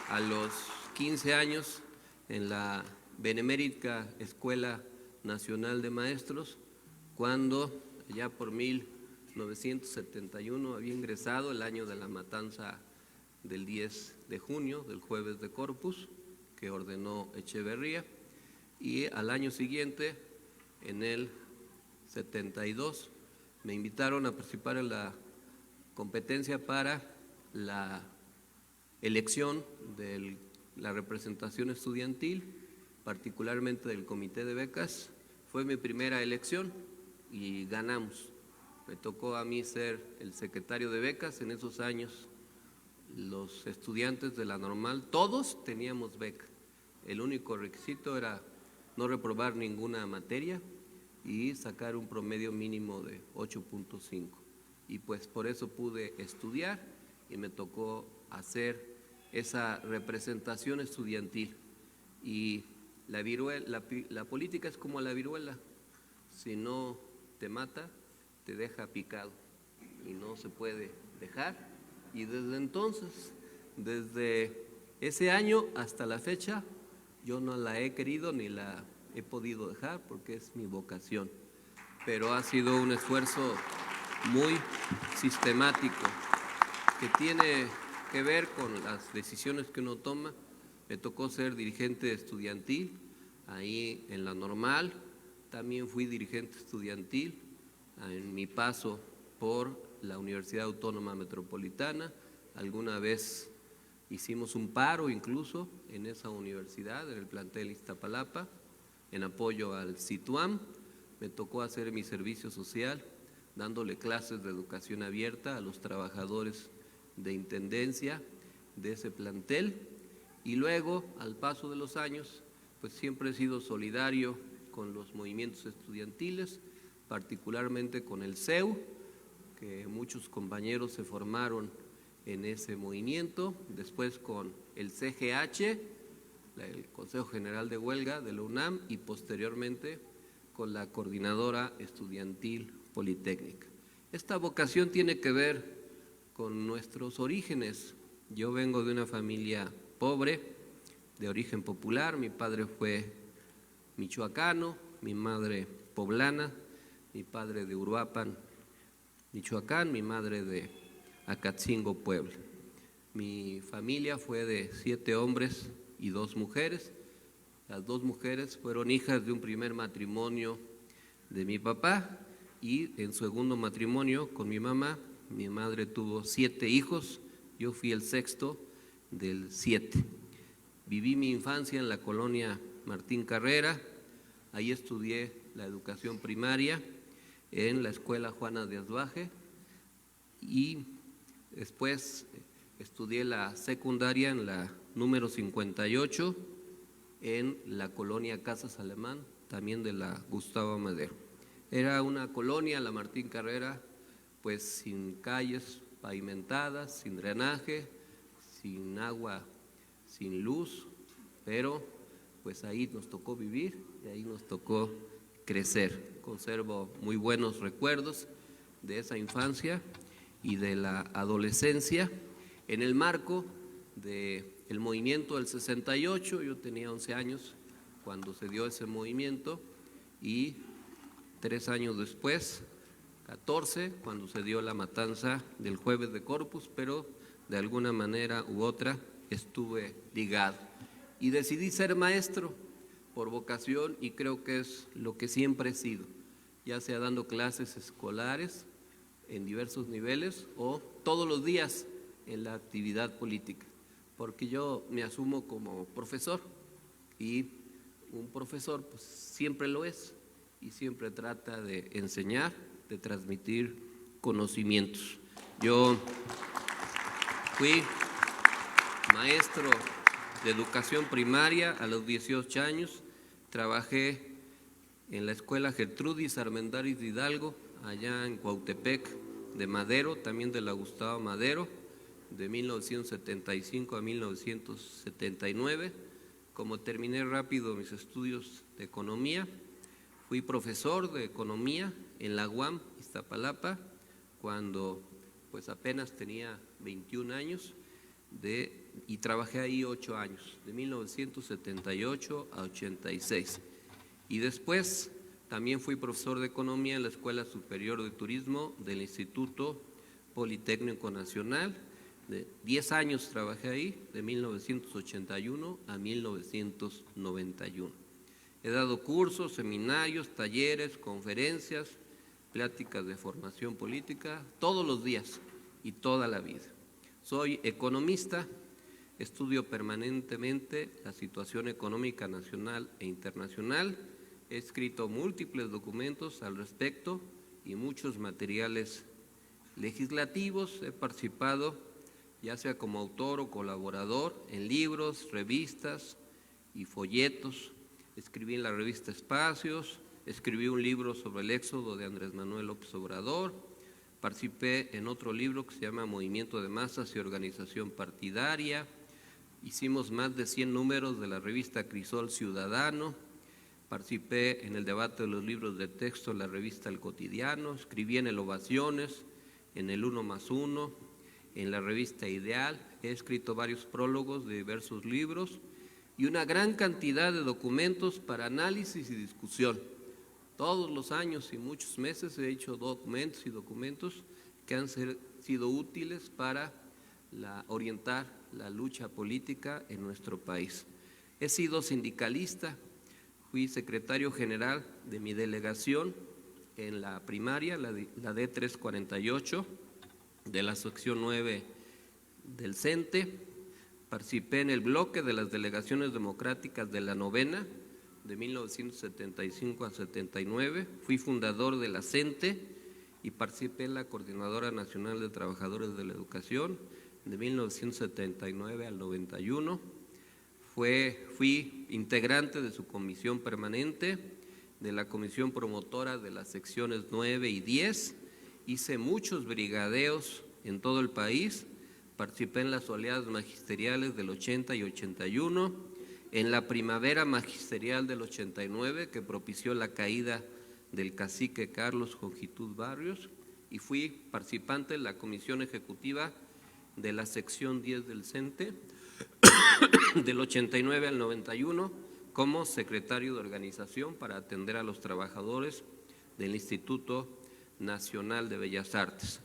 a los 15 años, en la Benemérita Escuela Nacional de Maestros, cuando ya por 1971 había ingresado el año de la matanza del 10 de junio, del jueves de Corpus, que ordenó Echeverría, y al año siguiente, en el 72, me invitaron a participar en la competencia para la elección de la representación estudiantil, particularmente del comité de becas. Fue mi primera elección y ganamos. Me tocó a mí ser el secretario de becas. En esos años los estudiantes de la normal, todos teníamos beca. El único requisito era no reprobar ninguna materia y sacar un promedio mínimo de 8.5. Y pues por eso pude estudiar y me tocó hacer esa representación estudiantil. Y la política es como la viruela, si no te mata, te deja picado y no se puede dejar. Y desde entonces, desde ese año hasta la fecha, yo no la he querido ni la he podido dejar porque es mi vocación. Pero ha sido un esfuerzo muy sistemático que tiene que ver con las decisiones que uno toma. Me tocó ser dirigente estudiantil ahí en la normal, también fui dirigente estudiantil en mi paso por la Universidad Autónoma Metropolitana. Alguna vez hicimos un paro incluso en esa universidad, en el plantel Iztapalapa, en apoyo al CITUAM. Me tocó hacer mi servicio social, dándole clases de educación abierta a los trabajadores de intendencia de ese plantel. Y luego, al paso de los años, pues siempre he sido solidario con los movimientos estudiantiles, particularmente con el CEU, que muchos compañeros se formaron en ese movimiento, después con el CGH, el Consejo General de Huelga de la UNAM, y posteriormente con la Coordinadora Estudiantil Politécnica. Esta vocación tiene que ver con nuestros orígenes. Yo vengo de una familia pobre, de origen popular. Mi padre fue michoacano, mi madre poblana, mi padre de Uruapan, Michoacán, mi madre de Acatzingo, Puebla. Mi familia fue de 7 hombres y 2 mujeres. Las 2 mujeres fueron hijas de un primer matrimonio de mi papá, y en segundo matrimonio con mi mamá. Mi madre tuvo 7 hijos, yo fui el 6º del 7. Viví mi infancia en la colonia Martín Carrera, ahí estudié la educación primaria en la escuela Juana de Asbaje, y después estudié la secundaria en la número 58 en la colonia Casas Alemán, también de la Gustavo Madero. Era una colonia, la Martín Carrera, pues sin calles pavimentadas, sin drenaje, sin agua, sin luz, pero pues ahí nos tocó vivir y ahí nos tocó crecer. Conservo muy buenos recuerdos de esa infancia y de la adolescencia. En el marco del movimiento del 68, yo tenía 11 años cuando se dio ese movimiento, y 3 años después, 14, cuando se dio la matanza del Jueves de Corpus, pero de alguna manera u otra estuve ligado. Y decidí ser maestro por vocación, y creo que es lo que siempre he sido, ya sea dando clases escolares en diversos niveles o todos los días en la actividad política, porque yo me asumo como profesor, y un profesor pues siempre lo es y siempre trata de enseñar, de transmitir conocimientos. Yo fui maestro de educación primaria a los 18 años, trabajé en la escuela Gertrudis Armendáriz de Hidalgo, allá en Cuautepec de Madero, también de la Gustavo Madero, de 1975 a 1979. Como terminé rápido mis estudios de economía, fui profesor de economía en la UAM Iztapalapa, cuando pues apenas tenía 21 años, y trabajé ahí 8 años, de 1978 a 86. Y después también fui profesor de economía en la Escuela Superior de Turismo del Instituto Politécnico Nacional. De 10 años trabajé ahí, de 1981 a 1991. He dado cursos, seminarios, talleres, conferencias, pláticas de formación política, todos los días y toda la vida. Soy economista, estudio permanentemente la situación económica nacional e internacional, he escrito múltiples documentos al respecto y muchos materiales legislativos, he participado ya sea como autor o colaborador en libros, revistas y folletos. Escribí en la revista Espacios, escribí un libro sobre el éxodo de Andrés Manuel López Obrador, participé en otro libro que se llama Movimiento de Masas y Organización Partidaria, hicimos más de 100 números de la revista Crisol Ciudadano, participé en el debate de los libros de texto en la revista El Cotidiano, escribí en el Ovaciones, en el 1+1, en la revista Ideal, he escrito varios prólogos de diversos libros y una gran cantidad de documentos para análisis y discusión. Todos los años y muchos meses he hecho documentos que han sido útiles para orientar la lucha política en nuestro país. He sido sindicalista, fui secretario general de mi delegación en la primaria, la D348, de la sección 9 del CENTE, participé en el bloque de las delegaciones democráticas de la novena, de 1975 a 79, fui fundador de la CENTE y participé en la Coordinadora Nacional de Trabajadores de la Educación, de 1979 al 91, fui integrante de su comisión permanente, de la comisión promotora de las secciones 9 y 10, hice muchos brigadeos en todo el país, participé en las oleadas magisteriales del 80 y 81, en la primavera magisterial del 89 que propició la caída del cacique Carlos Jongitud Barrios, y fui participante en la comisión ejecutiva de la sección 10 del CENTE del 89 al 91 como secretario de organización para atender a los trabajadores del Instituto Nacional de Bellas Artes.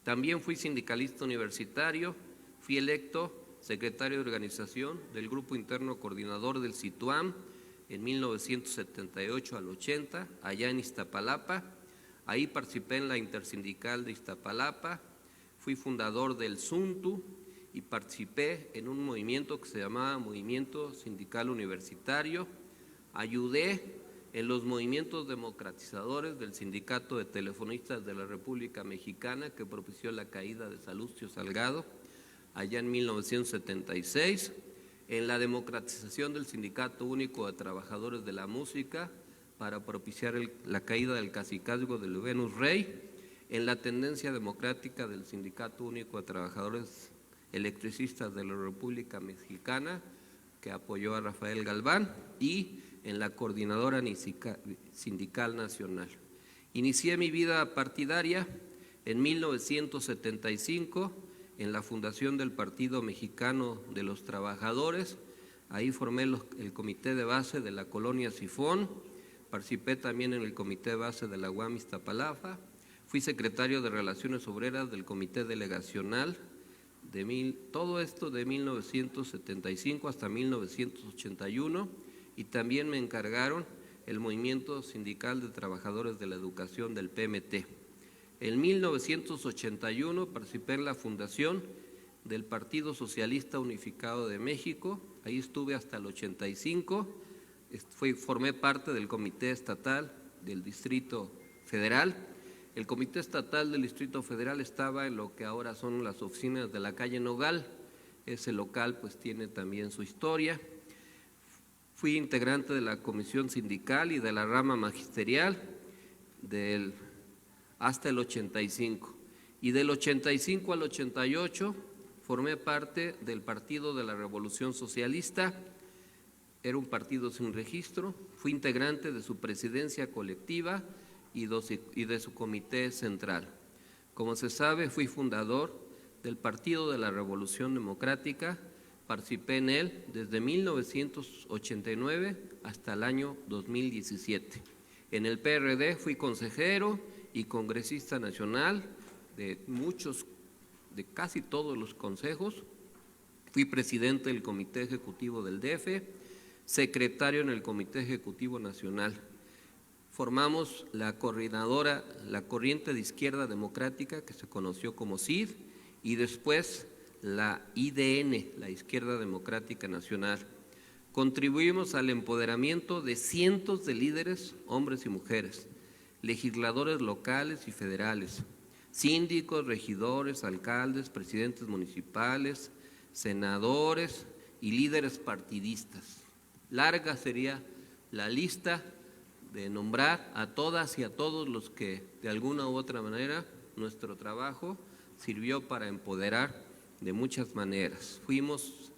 También fui sindicalista universitario, fui electo secretario de organización del Grupo Interno Coordinador del CITUAM en 1978 al 80, allá en Iztapalapa. Ahí participé en la Intersindical de Iztapalapa, fui fundador del SUNTU y participé en un movimiento que se llamaba Movimiento Sindical Universitario. Ayudé en los movimientos democratizadores del Sindicato de Telefonistas de la República Mexicana, que propició la caída de Salustio Salgado allá en 1976, en la democratización del Sindicato Único de Trabajadores de la Música para propiciar la caída del cacicazgo de Venus Rey, en la tendencia democrática del Sindicato Único de Trabajadores Electricistas de la República Mexicana, que apoyó a Rafael Galván, y en la Coordinadora Sindical Nacional. Inicié mi vida partidaria en 1975 en la fundación del Partido Mexicano de los Trabajadores. Ahí formé el comité de base de la colonia Sifón, participé también en el comité de base de la UAM Iztapalapa, fui secretario de Relaciones Obreras del comité delegacional, todo esto de 1975 hasta 1981, y también me encargaron el Movimiento Sindical de Trabajadores de la Educación del PMT. En 1981 participé en la fundación del Partido Socialista Unificado de México, ahí estuve hasta el 85, formé parte del Comité Estatal del Distrito Federal. El Comité Estatal del Distrito Federal estaba en lo que ahora son las oficinas de la calle Nogal. Ese local pues tiene también su historia. Fui integrante de la comisión sindical y de la rama magisterial hasta el 85. Y del 85 al 88 formé parte del Partido de la Revolución Socialista. Era un partido sin registro. Fui integrante de su presidencia colectiva y de su comité central. Como se sabe, fui fundador del Partido de la Revolución Democrática. Participé en él desde 1989 hasta el año 2017. En el PRD fui consejero y congresista nacional de casi todos los consejos. Fui presidente del Comité Ejecutivo del DF, secretario en el Comité Ejecutivo Nacional. Formamos la coordinadora, la Corriente de Izquierda Democrática, que se conoció como CID, y después la IDN, la Izquierda Democrática Nacional. Contribuimos al empoderamiento de cientos de líderes, hombres y mujeres, legisladores locales y federales, síndicos, regidores, alcaldes, presidentes municipales, senadores y líderes partidistas. Larga sería la lista de nombrar a todas y a todos los que de alguna u otra manera nuestro trabajo sirvió para empoderar de muchas maneras. Fuimos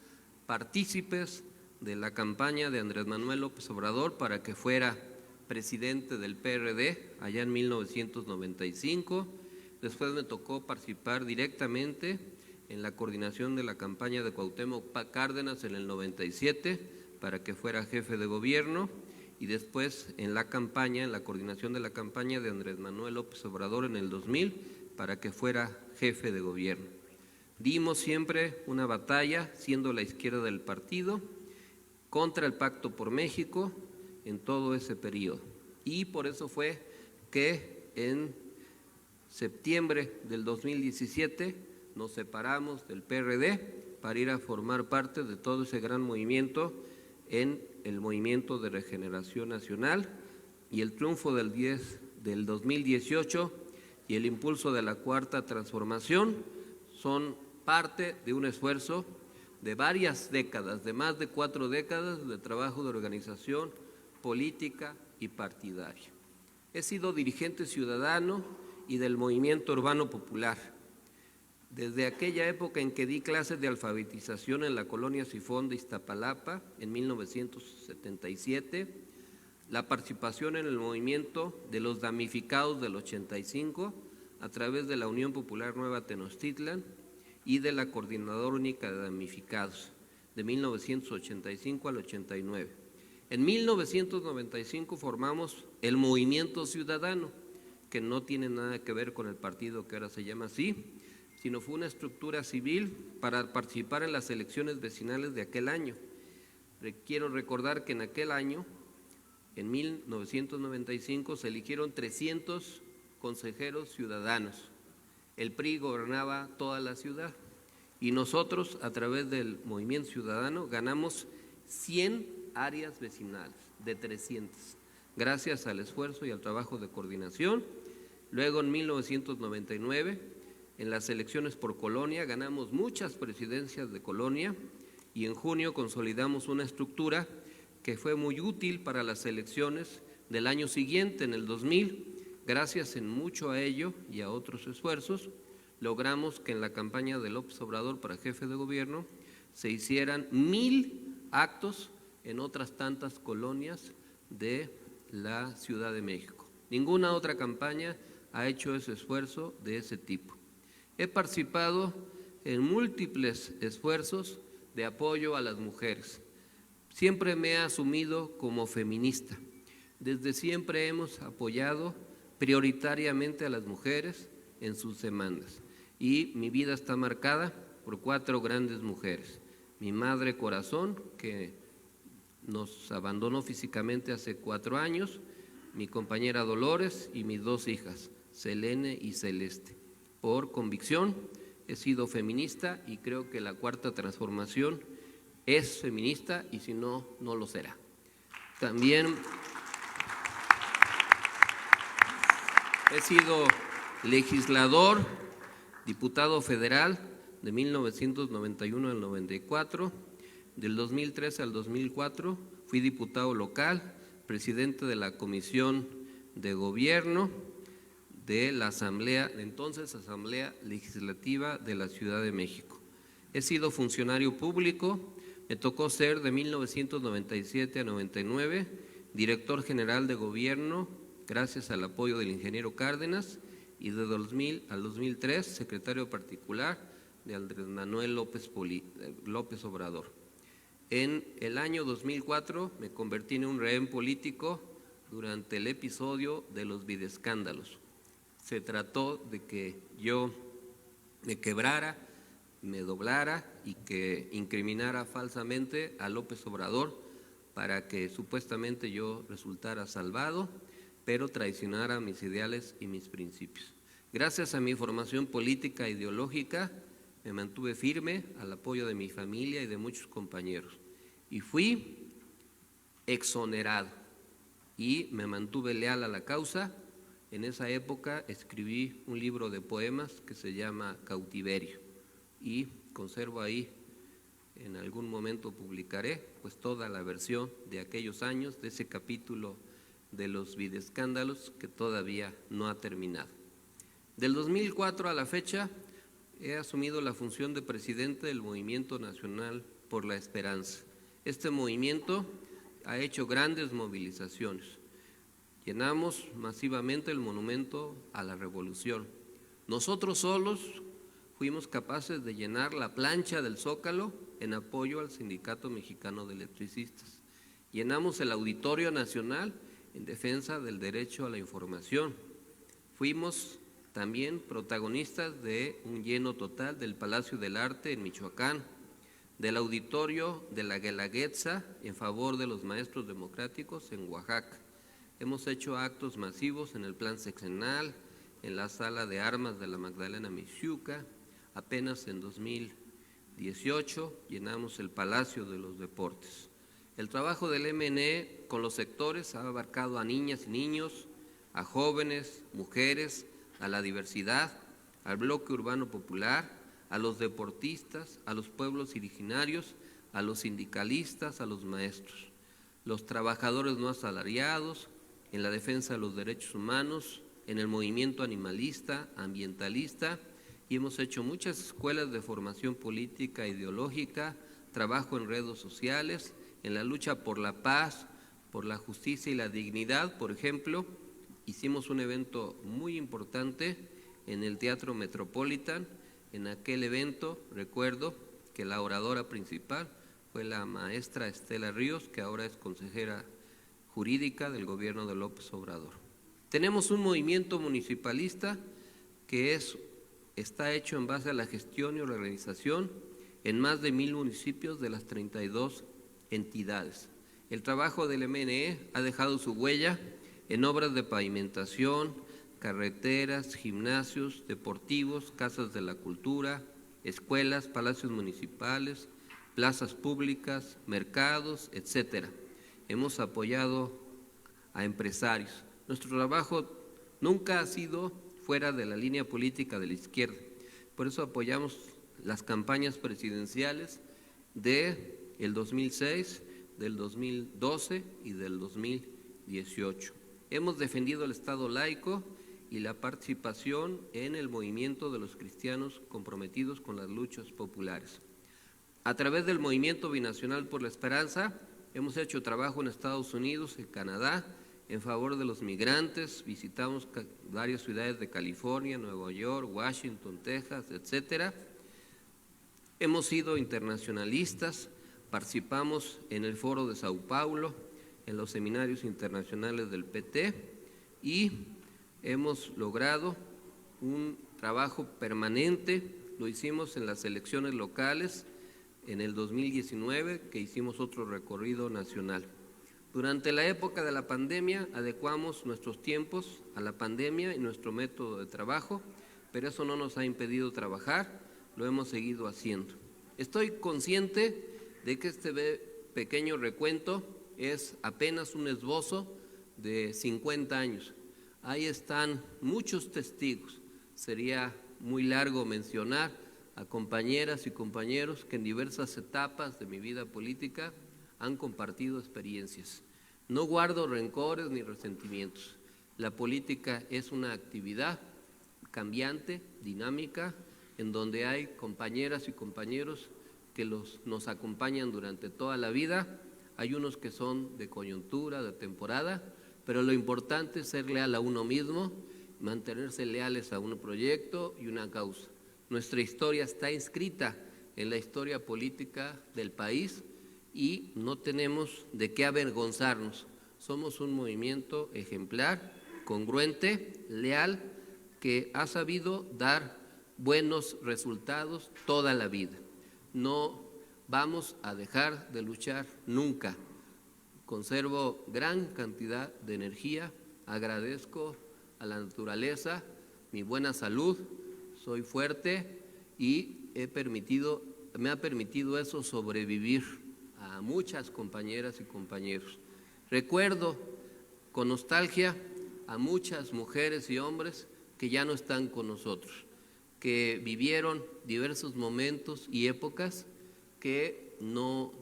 partícipes de la campaña de Andrés Manuel López Obrador para que fuera presidente del PRD allá en 1995. Después me tocó participar directamente en la coordinación de la campaña de Cuauhtémoc Cárdenas en el 97 para que fuera jefe de gobierno, y después en la coordinación de la campaña de Andrés Manuel López Obrador en el 2000 para que fuera jefe de gobierno. Dimos siempre una batalla, siendo la izquierda del partido, contra el Pacto por México en todo ese periodo. Y por eso fue que en septiembre del 2017 nos separamos del PRD para ir a formar parte de todo ese gran movimiento en el Movimiento de Regeneración Nacional, y el triunfo del 2018 y el impulso de la Cuarta Transformación son parte de un esfuerzo de varias décadas, de más de 4 décadas de trabajo de organización política y partidaria. He sido dirigente ciudadano y del movimiento urbano popular. Desde aquella época en que di clases de alfabetización en la colonia Sifón de Iztapalapa en 1977, la participación en el movimiento de los damnificados del 85 a través de la Unión Popular Nueva Tenochtitlan y de la Coordinadora Única de Damnificados de 1985 al 89. En 1995 formamos el Movimiento Ciudadano, que no tiene nada que ver con el partido que ahora se llama así, sino fue una estructura civil para participar en las elecciones vecinales de aquel año. Quiero recordar que en aquel año, en 1995, se eligieron 300 consejeros ciudadanos. El PRI gobernaba toda la ciudad y nosotros, a través del Movimiento Ciudadano, ganamos 100 áreas vecinales de 300, gracias al esfuerzo y al trabajo de coordinación. Luego, en 1999, en las elecciones por colonia, ganamos muchas presidencias de colonia, y en junio consolidamos una estructura que fue muy útil para las elecciones del año siguiente, en el 2000. Gracias en mucho a ello y a otros esfuerzos, logramos que en la campaña de López Obrador para jefe de gobierno se hicieran 1000 actos en otras tantas colonias de la Ciudad de México. Ninguna otra campaña ha hecho ese esfuerzo de ese tipo. He participado en múltiples esfuerzos de apoyo a las mujeres. Siempre me he asumido como feminista. Desde siempre hemos apoyado prioritariamente a las mujeres en sus demandas y mi vida está marcada por 4 grandes mujeres. Mi madre Corazón, que nos abandonó físicamente hace 4 años, mi compañera Dolores y mis 2 hijas, Selene y Celeste. Por convicción he sido feminista y creo que la Cuarta Transformación es feminista y si no, no lo será. También he sido legislador, diputado federal de 1991 al 94, del 2003 al 2004 fui diputado local, presidente de la Comisión de Gobierno de la Asamblea, entonces Asamblea Legislativa de la Ciudad de México. He sido funcionario público, me tocó ser de 1997 a 99 director general de gobierno, gracias al apoyo del ingeniero Cárdenas, y de 2000 al 2003 secretario particular de Andrés Manuel López Obrador. En el año 2004 me convertí en un rehén político durante el episodio de los videoescándalos. Se trató de que yo me quebrara, me doblara y que incriminara falsamente a López Obrador para que supuestamente yo resultara salvado, pero traicionara mis ideales y mis principios. Gracias a mi formación política e ideológica, me mantuve firme al apoyo de mi familia y de muchos compañeros y fui exonerado y me mantuve leal a la causa. En esa época escribí un libro de poemas que se llama Cautiverio y conservo ahí, en algún momento publicaré pues toda la versión de aquellos años, de ese capítulo de los videoescándalos que todavía no ha terminado. Del 2004 a la fecha he asumido la función de presidente del Movimiento Nacional por la Esperanza. Este movimiento ha hecho grandes movilizaciones. Llenamos masivamente el monumento a la Revolución. Nosotros solos fuimos capaces de llenar la plancha del Zócalo en apoyo al Sindicato Mexicano de Electricistas. Llenamos el Auditorio Nacional en defensa del derecho a la información. Fuimos también protagonistas de un lleno total del Palacio del Arte en Michoacán, del Auditorio de la Guelaguetza en favor de los maestros democráticos en Oaxaca. Hemos hecho actos masivos en el Plan Sexenal, en la Sala de Armas de la Magdalena Mixhuca. Apenas en 2018 llenamos el Palacio de los Deportes. El trabajo del MNE con los sectores ha abarcado a niñas y niños, a jóvenes, mujeres, a la diversidad, al bloque urbano popular, a los deportistas, a los pueblos originarios, a los sindicalistas, a los maestros, los trabajadores no asalariados, en la defensa de los derechos humanos, en el movimiento animalista, ambientalista, y hemos hecho muchas escuelas de formación política e ideológica, trabajo en redes sociales, en la lucha por la paz, por la justicia y la dignidad. Por ejemplo, hicimos un evento muy importante en el Teatro Metropolitan. En aquel evento recuerdo que la oradora principal fue la maestra Estela Ríos, que ahora es consejera jurídica del gobierno de López Obrador. Tenemos un movimiento municipalista que está hecho en base a la gestión y organización en más de 1000 municipios de las 32 entidades. El trabajo del MNE ha dejado su huella en obras de pavimentación, carreteras, gimnasios, deportivos, casas de la cultura, escuelas, palacios municipales, plazas públicas, mercados, etcétera. Hemos apoyado a empresarios. Nuestro trabajo nunca ha sido fuera de la línea política de la izquierda. Por eso apoyamos las campañas presidenciales del 2006, del 2012 y del 2018. Hemos defendido el Estado laico y la participación en el movimiento de los cristianos comprometidos con las luchas populares. A través del Movimiento Binacional por la Esperanza, hemos hecho trabajo en Estados Unidos, en Canadá, en favor de los migrantes. Visitamos varias ciudades de California, Nueva York, Washington, Texas, etcétera. Hemos sido internacionalistas, participamos en el Foro de Sao Paulo, en los seminarios internacionales del PT y hemos logrado un trabajo permanente. Lo hicimos en las elecciones locales en el 2019, que hicimos otro recorrido nacional. Durante la época de la pandemia adecuamos nuestros tiempos a la pandemia y nuestro método de trabajo, pero eso no nos ha impedido trabajar, lo hemos seguido haciendo. Estoy consciente de que este pequeño recuento es apenas un esbozo de 50 años. Ahí están muchos testigos. Sería muy largo mencionar a compañeras y compañeros que en diversas etapas de mi vida política han compartido experiencias. No guardo rencores ni resentimientos. La política es una actividad cambiante, dinámica, en donde hay compañeras y compañeros que nos acompañan durante toda la vida. Hay unos que son de coyuntura, de temporada, pero lo importante es ser leal a uno mismo, mantenerse leales a un proyecto y una causa. Nuestra historia está inscrita en la historia política del país y no tenemos de qué avergonzarnos. Somos un movimiento ejemplar, congruente, leal, que ha sabido dar buenos resultados toda la vida. No vamos a dejar de luchar nunca. Conservo gran cantidad de energía, agradezco a la naturaleza mi buena salud, soy fuerte y me ha permitido eso sobrevivir a muchas compañeras y compañeros. Recuerdo con nostalgia a muchas mujeres y hombres que ya no están con nosotros, que vivieron diversos momentos y épocas que no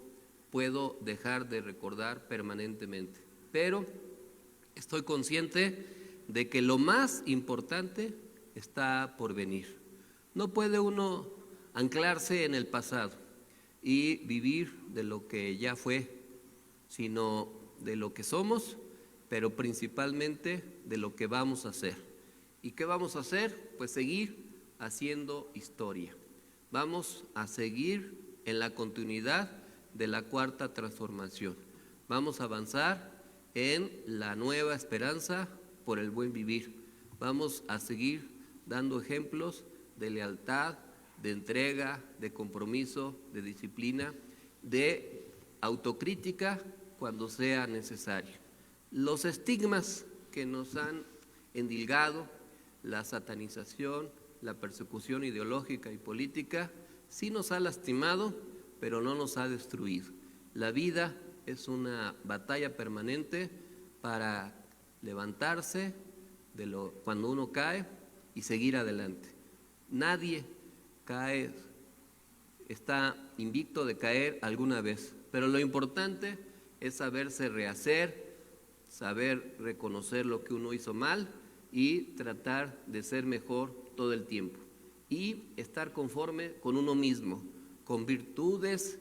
puedo dejar de recordar permanentemente. Pero estoy consciente de que lo más importante está por venir. No puede uno anclarse en el pasado y vivir de lo que ya fue, sino de lo que somos, pero principalmente de lo que vamos a hacer. ¿Y qué vamos a hacer? Pues seguir haciendo historia. Vamos a seguir en la continuidad de la Cuarta Transformación. Vamos a avanzar en la nueva esperanza por el buen vivir. Vamos a seguir dando ejemplos de lealtad, de entrega, de compromiso, de disciplina, de autocrítica cuando sea necesario. Los estigmas que nos han endilgado, la satanización, la persecución ideológica y política, sí nos ha lastimado, pero no nos ha destruido. La vida es una batalla permanente para levantarse cuando uno cae y seguir adelante. Nadie cae, está invicto de caer alguna vez, pero lo importante es saberse rehacer, saber reconocer lo que uno hizo mal y tratar de ser mejor todo el tiempo y estar conforme con uno mismo, con virtudes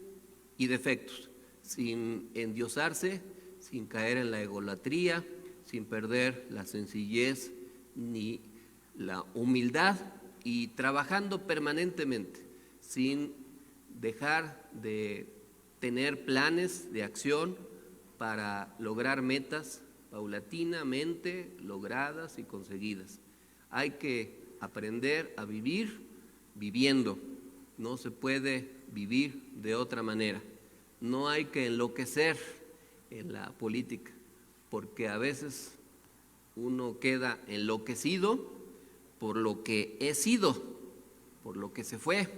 y defectos, sin endiosarse, sin caer en la egolatría, sin perder la sencillez ni la humildad y trabajando permanentemente, sin dejar de tener planes de acción para lograr metas paulatinamente logradas y conseguidas. Hay que aprender a vivir viviendo, no se puede vivir de otra manera. No hay que enloquecer en la política, porque a veces uno queda enloquecido por lo que he sido, por lo que se fue,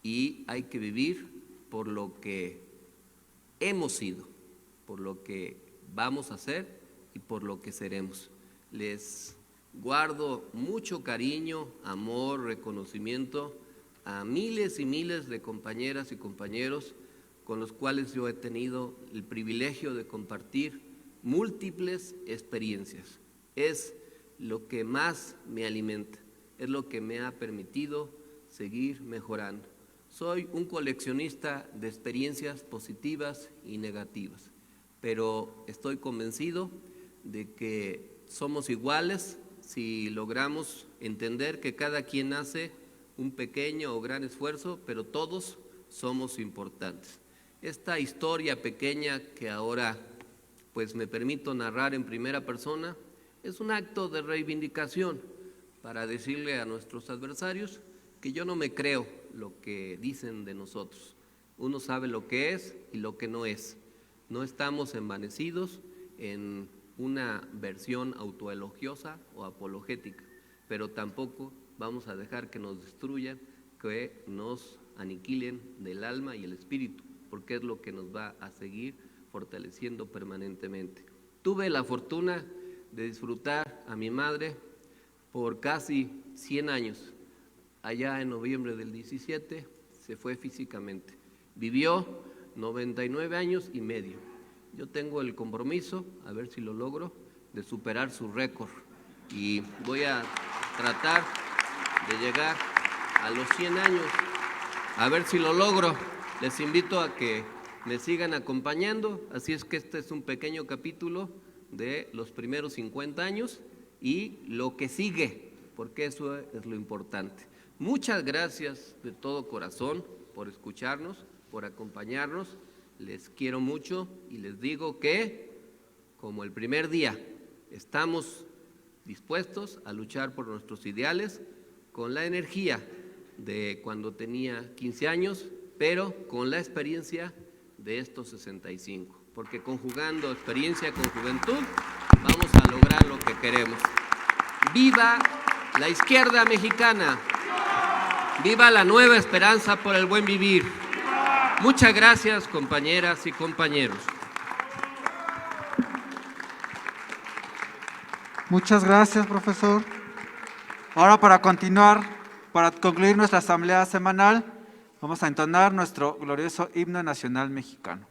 y hay que vivir por lo que hemos sido, por lo que vamos a ser y por lo que seremos. Les guardo mucho cariño, amor, reconocimiento a miles y miles de compañeras y compañeros con los cuales yo he tenido el privilegio de compartir múltiples experiencias. Es lo que más me alimenta, es lo que me ha permitido seguir mejorando. Soy un coleccionista de experiencias positivas y negativas, pero estoy convencido de que somos iguales si logramos entender que cada quien hace un pequeño o gran esfuerzo, pero todos somos importantes. Esta historia pequeña que ahora pues me permito narrar en primera persona es un acto de reivindicación para decirle a nuestros adversarios que yo no me creo lo que dicen de nosotros. Uno sabe lo que es y lo que no es. No estamos envanecidos en una versión autoelogiosa o apologética, pero tampoco vamos a dejar que nos destruyan, que nos aniquilen del alma y el espíritu, porque es lo que nos va a seguir fortaleciendo permanentemente. Tuve la fortuna de disfrutar a mi madre por casi 100 años. Allá en noviembre del 17 se fue físicamente. Vivió 99 años y medio. Yo tengo el compromiso, a ver si lo logro, de superar su récord y voy a tratar de llegar a los 100 años, a ver si lo logro. Les invito a que me sigan acompañando, así es que este es un pequeño capítulo de los primeros 50 años y lo que sigue, porque eso es lo importante. Muchas gracias de todo corazón por escucharnos, por acompañarnos. Les quiero mucho y les digo que, como el primer día, estamos dispuestos a luchar por nuestros ideales con la energía de cuando tenía 15 años, pero con la experiencia de estos 65, porque conjugando experiencia con juventud vamos a lograr lo que queremos. ¡Viva la izquierda mexicana! ¡Viva la nueva esperanza por el buen vivir! Muchas gracias, compañeras y compañeros. Muchas gracias, profesor. Ahora, para concluir nuestra asamblea semanal, vamos a entonar nuestro glorioso himno nacional mexicano.